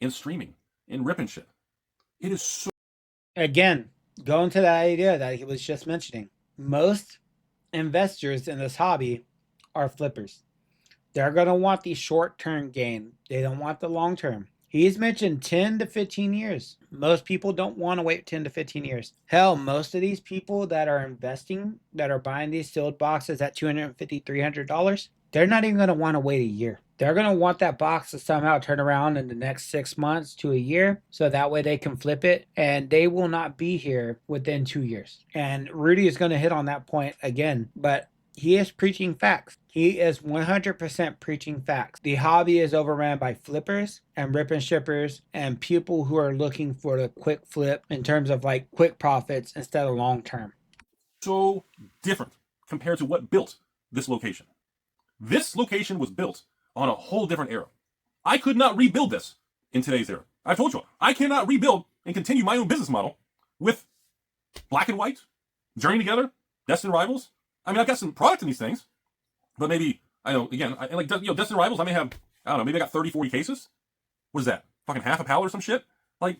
and streaming and ripping shit. It is so. Again, going to that idea that he was just mentioning, most investors in this hobby are flippers. They're going to want the short term gain, they don't want the long term. He's mentioned 10 to 15 years. Most people don't want to wait 10 to 15 years. Hell, most of these people that are investing, that are buying these sealed boxes at $250, $300, they're not even going to want to wait a year. They're going to want that box to somehow turn around in the next 6 months to a year so that way they can flip it, and they will not be here within 2 years. And Rudy is going to hit on that point again, but he is preaching facts. He is 100% preaching facts. The hobby is overran by flippers and rip and shippers and people who are looking for the quick flip in terms of like quick profits instead of long term. So different compared to what built this location. This location was built on a whole different era. I could not rebuild this in today's era. I told you, I cannot rebuild and continue my own business model with Black and White, Journey Together, Destined Rivals. I mean, I've got some product in these things, but maybe, I know, again, like, Destined Rivals, I may have, I don't know, maybe I got 30, 40 cases. What is that? Fucking half a pallet or some shit? Like,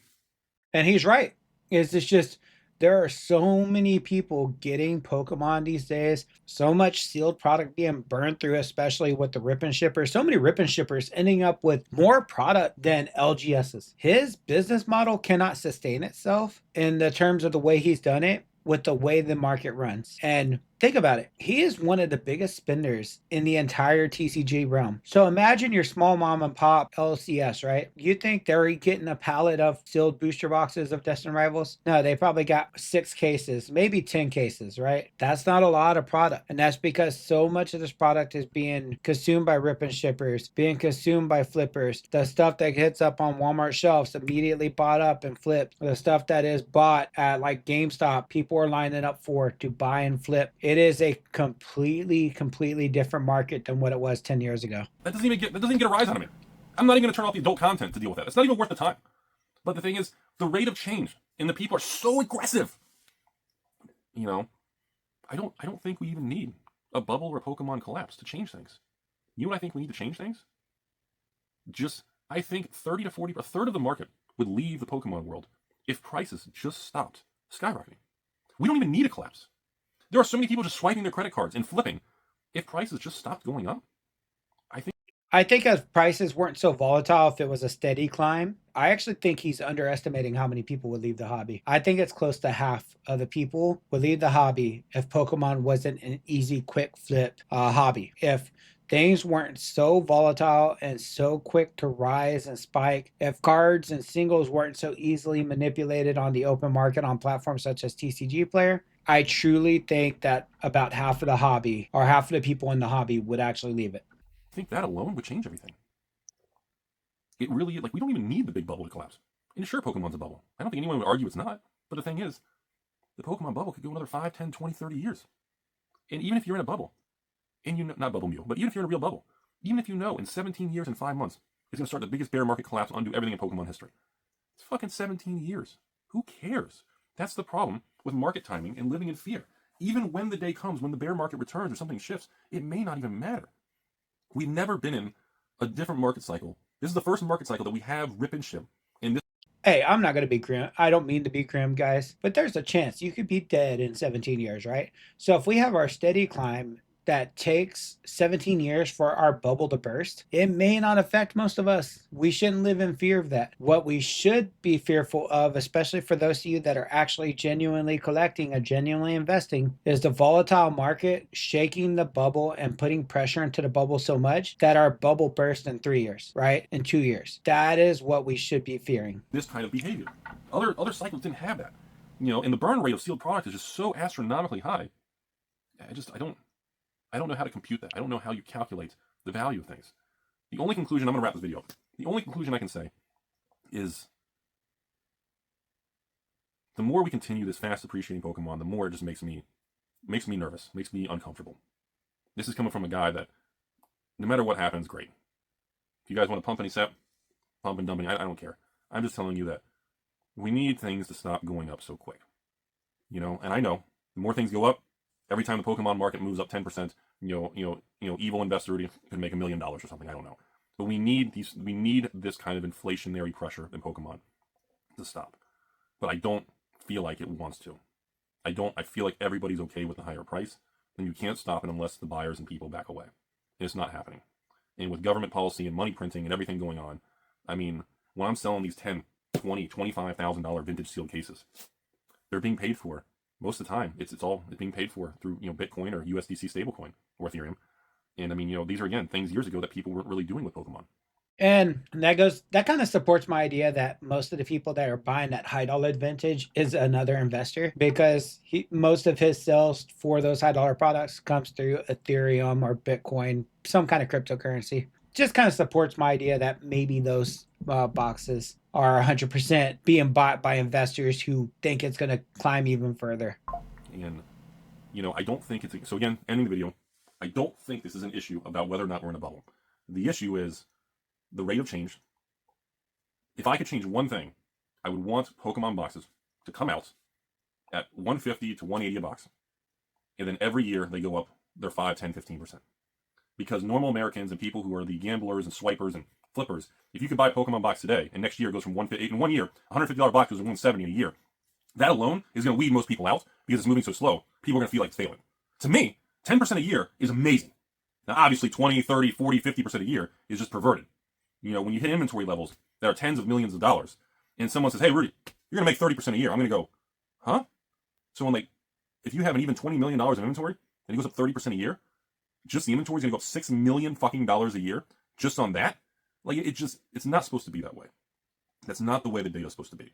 And he's right. It's just there are so many people getting Pokemon these days. So much sealed product being burned through, especially with the rip and shippers. So many rip and shippers ending up with more product than LGSs. His business model cannot sustain itself in the terms of the way he's done it with the way the market runs. And think about it. He is one of the biggest spenders in the entire TCG realm. So imagine your small mom and pop LCS, right? You think they're getting a pallet of sealed booster boxes of Destined Rivals? No, they probably got 6 cases, maybe 10 cases, right? That's not a lot of product. And that's because so much of this product is being consumed by rip and shippers, being consumed by flippers. The stuff that hits up on Walmart shelves immediately bought up and flipped. The stuff that is bought at like GameStop, people are lining up for to buy and flip. It is a completely different market than what it was 10 years ago. that doesn't even get a rise out of me. I'm not even going to turn off the adult content to deal with that. It's not even worth the time. But the thing is, the rate of change and the people are so aggressive. You know, I don't think we even need a bubble or a Pokemon collapse to change things. You know what I think we need to change things? I think 30 to 40, a third of the market would leave the Pokemon world if prices just stopped skyrocketing. We don't even need a collapse. There are so many people just swiping their credit cards and flipping. If prices just stopped going up, I think if prices weren't so volatile, if it was a steady climb, I actually think he's underestimating how many people would leave the hobby. I think it's close to half of the people would leave the hobby if Pokemon wasn't an easy, quick flip hobby. If things weren't so volatile and so quick to rise and spike, if cards and singles weren't so easily manipulated on the open market on platforms such as TCG Player, I truly think that about half of the hobby or half of the people in the hobby would actually leave it. think that alone would change everything. It really, like, we don't even need the big bubble to collapse. And sure, Pokemon's a bubble. I don't think anyone would argue it's not. But the thing is, the Pokemon bubble could go another 5, 10, 20, 30 years. And even if you're in a bubble, and you know, not Bubble Mew, but even if you're in a real bubble, even if you know in 17 years and 5 months, it's going to start the biggest bear market collapse, undo everything in Pokemon history. It's fucking 17 years. Who cares? That's the problem with market timing and living in fear. Even when the day comes, when the bear market returns or something shifts, it may not even matter. We've never been in a different market cycle. This is the first market cycle that we have rip and ship. And this Hey, I'm not going to be grim. I don't mean to be grim, guys, but there's a chance you could be dead in 17 years, right? So if we have our steady climb that takes 17 years for our bubble to burst, it may not affect most of us. We shouldn't live in fear of that. What we should be fearful of, especially for those of you that are actually genuinely collecting or genuinely investing, is the volatile market shaking the bubble and putting pressure into the bubble so much that our bubble bursts in 3 years, right? In 2 years. That is what we should be fearing. this kind of behavior. Other cycles didn't have that. You know, and the burn rate of sealed product is just so astronomically high. I don't know how to compute that. I don't know how you calculate the value of things. The only conclusion, I'm going to wrap this video up. The only conclusion I can say is the more we continue this fast appreciating Pokemon, the more it just makes me nervous, makes me uncomfortable. This is coming from a guy that, no matter what happens, great. If you guys want to pump any sep, pump and dumping, I don't care. I'm just telling you that we need things to stop going up so quick. And I know the more things go up, every time the Pokemon market moves up 10%, evil investor Rudy could make $1 million or something. I don't know. But we need this kind of inflationary pressure in Pokemon to stop. But I don't feel like it wants to. I feel like everybody's okay with the higher price, and you can't stop it unless the buyers and people back away. It's not happening. And with government policy and money printing and everything going on, I mean, when I'm selling these 10, 20, $25,000 vintage sealed cases, they're being paid for most of the time. It's being paid for through Bitcoin or USDC stablecoin or Ethereum. And I mean, these are again things years ago that people weren't really doing with Pokemon. And that kind of supports my idea that most of the people that are buying that high dollar vintage is another investor, because most of his sales for those high dollar products comes through Ethereum or Bitcoin, some kind of cryptocurrency. Just kind of supports my idea that maybe those boxes are 100% being bought by investors who think it's going to climb even further. And I don't think so. Again, ending the video, I don't think this is an issue about whether or not we're in a bubble. The issue is the rate of change. If I could change one thing, I would want Pokemon boxes to come out at 150 to 180 a box, and then every year they go up their 5, 10, 15%. Because normal Americans and people who are the gamblers and swipers and flippers, if you could buy a Pokemon box today and next year it goes from 150 in 1 year, $150 box goes to 170 in a year, that alone is going to weed most people out because it's moving so slow. People are going to feel like it's failing. To me, 10% a year is amazing. Now, obviously, 20, 30, 40, 50% a year is just perverted. When you hit inventory levels that are tens of millions of dollars, and someone says, "Hey, Rudy, you're going to make 30% a year," I'm going to go, "Huh?" So I'm like, if you have an even $20 million in inventory and it goes up 30% a year, just the inventory is going to go up $6 million fucking dollars a year just on that. Like it's not supposed to be that way. That's not the way the data is supposed to be.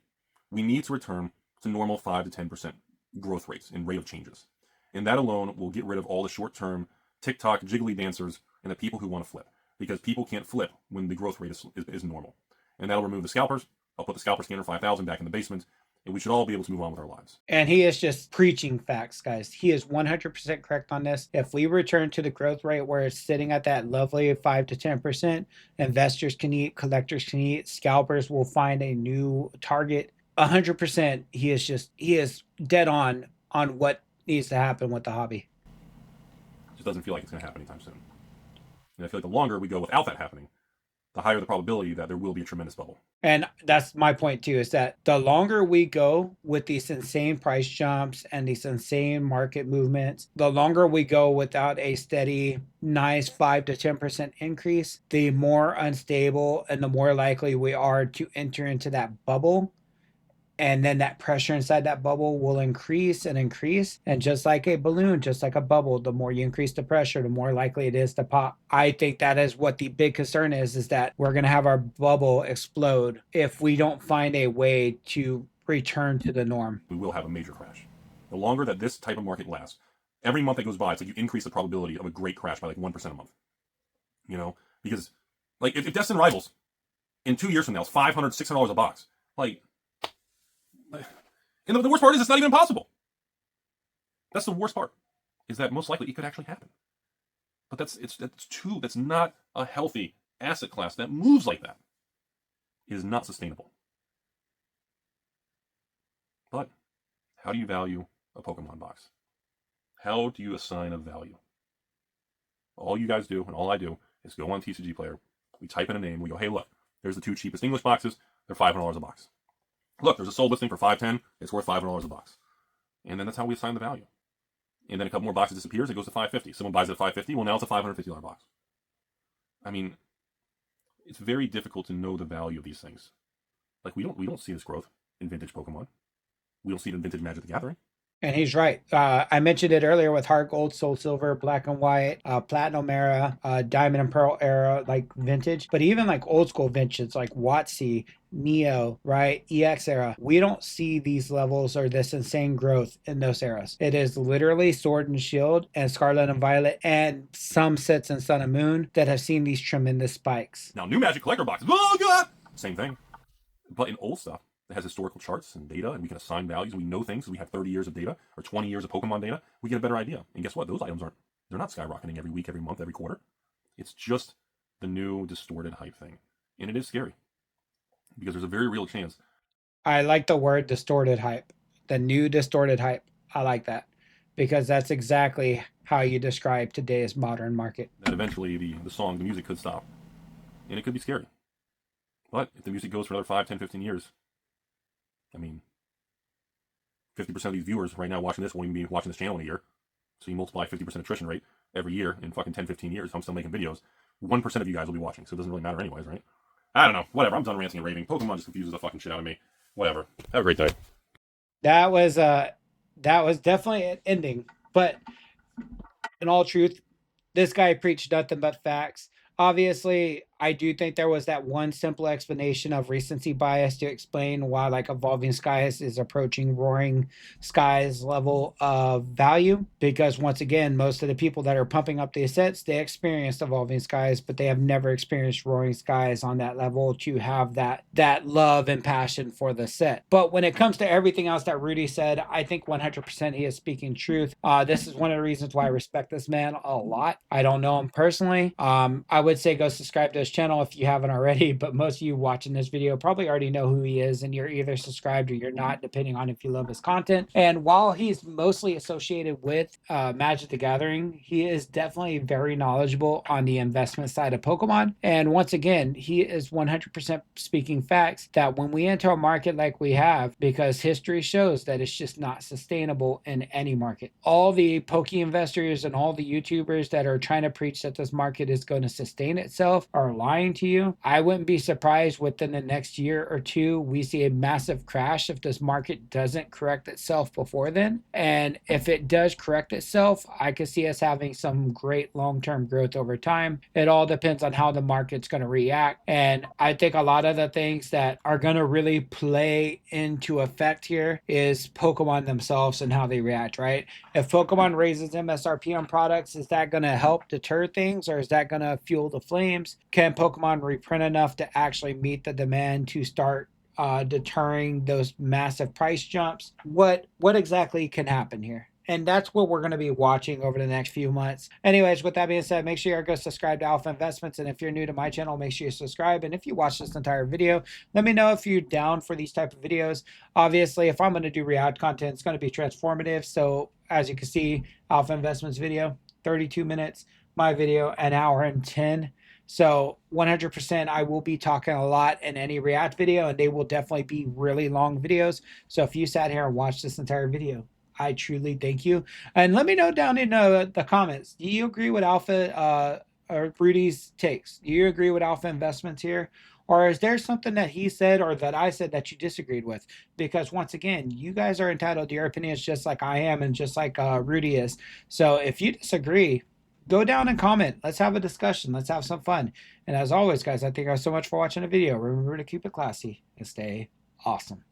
We need to return to normal 5 to 10% growth rates and rate of changes, and that alone will get rid of all the short-term TikTok jiggly dancers and the people who want to flip, because people can't flip when the growth rate is normal. And that'll remove the scalpers. I'll put the scalper scanner 5000 back in the basement, and we should all be able to move on with our lives. And he is just preaching facts, guys. He is 100% correct on this. If we return to the growth rate where it's sitting at that lovely 5 to 10%, investors can eat, collectors can eat, scalpers will find a new target. 100%, he is dead on what needs to happen with the hobby. It just doesn't feel like it's going to happen anytime soon. And I feel like the longer we go without that happening, the higher the probability that there will be a tremendous bubble. And that's my point too, is that the longer we go with these insane price jumps and these insane market movements, the longer we go without a steady, nice 5 to 10% increase, the more unstable and the more likely we are to enter into that bubble. And then that pressure inside that bubble will increase and increase. And just like a balloon, just like a bubble, the more you increase the pressure, the more likely it is to pop. I think that is what the big concern is that we're going to have our bubble explode if we don't find a way to return to the norm. We will have a major crash. The longer that this type of market lasts, every month that goes by, it's like you increase the probability of a great crash by like 1% a month. Because like if Destin Rivals in 2 years from now is $500, $600 a box, like, and the worst part is it's not even possible. That's the worst part, is that most likely it could actually happen. But that's not a healthy asset class that moves like that. It is not sustainable. But how do you value a Pokemon box? How do you assign a value? All you guys do, and all I do, is go on TCG Player. We type in a name. We go, "Hey, look, there's the 2 cheapest English boxes. They're $500 a box. Look, there's a sold listing for $510. It's worth $500 a box." And then that's how we assign the value. And then a couple more boxes disappears. It goes to $550. Someone buys it at $550. Well, now it's a $550 box. I mean, it's very difficult to know the value of these things. Like we don't see this growth in vintage Pokemon. We don't see it in vintage Magic the Gathering. And he's right. I mentioned it earlier with Heart Gold, Soul Silver, Black and White, Platinum era, Diamond and Pearl era, like vintage. But even like old school vintage, like WotC, Neo, right? EX era. We don't see these levels or this insane growth in those eras. It is literally Sword and Shield and Scarlet and Violet and some sets in Sun and Moon that have seen these tremendous spikes. Now, new Magic collector boxes. Oh, God! Same thing. But in old stuff, that has historical charts and data, and we can assign values. We know things. We have 30 years of data or 20 years of Pokemon data. We get a better idea. And guess what? Those items they're not skyrocketing every week, every month, every quarter. It's just the new distorted hype thing. And it is scary because there's a very real chance. I like the word distorted hype. The new distorted hype. I like that because that's exactly how you describe today's modern market. That eventually the music could stop. And it could be scary. But if the music goes for another 5, 10, 15 years, I mean, 50% of these viewers right now watching this won't even be watching this channel in a year. So you multiply 50% attrition rate every year in fucking 10, 15 years. I'm still making videos. 1% of you guys will be watching, so it doesn't really matter anyways, right? I don't know. Whatever. I'm done ranting and raving. Pokemon just confuses the fucking shit out of me. Whatever. Have a great day. That was definitely an ending, but in all truth, this guy preached nothing but facts. Obviously, I do think there was that one simple explanation of recency bias to explain why like Evolving Skies is approaching Roaring Skies level of value. Because once again, most of the people that are pumping up the sets, they experienced Evolving Skies, but they have never experienced Roaring Skies on that level to have that love and passion for the set. But when it comes to everything else that Rudy said, I think 100% he is speaking truth. This is one of the reasons why I respect this man a lot. I don't know him personally. I would say go subscribe to his channel if you haven't already, but most of you watching this video probably already know who he is, and you're either subscribed or you're not, depending on if you love his content. And while he's mostly associated with Magic the Gathering, he is definitely very knowledgeable on the investment side of Pokemon. And once again, he is 100% speaking facts that when we enter a market like we have, because history shows that it's just not sustainable in any market. All the Poke investors and all the YouTubers that are trying to preach that this market is going to sustain itself are lying to you. I wouldn't be surprised within the next year or two we see a massive crash if this market doesn't correct itself before then. And if it does correct itself, I could see us having some great long-term growth over time. It all depends on how the market's going to react. And I think a lot of the things that are going to really play into effect here is Pokemon themselves and how they react, right? If Pokemon raises MSRP on products, is that going to help deter things, or is that going to fuel the flames? Can Pokemon reprint enough to actually meet the demand to start deterring those massive price jumps? What exactly can happen here? And that's what we're going to be watching over the next few months. Anyways, with that being said, make sure you go subscribe to Alpha Investments. And if you're new to my channel, make sure you subscribe. And if you watch this entire video, let me know if you're down for these type of videos. Obviously, if I'm going to do React content, it's going to be transformative. So as you can see, Alpha Investments video, 32 minutes. My video, an hour and 10. So 100% I will be talking a lot in any React video, and they will definitely be really long videos. So if you sat here and watched this entire video, I truly thank you. And let me know down in the comments. Do you agree with Alpha or Rudy's takes? Do you agree with Alpha Investments here? Or is there something that he said or that I said that you disagreed with? Because once again, you guys are entitled to your opinions just like I am and just like Rudy is. So if you disagree, go down and comment. Let's have a discussion. Let's have some fun. And as always, guys, I thank you guys so much for watching the video. Remember to keep it classy and stay awesome.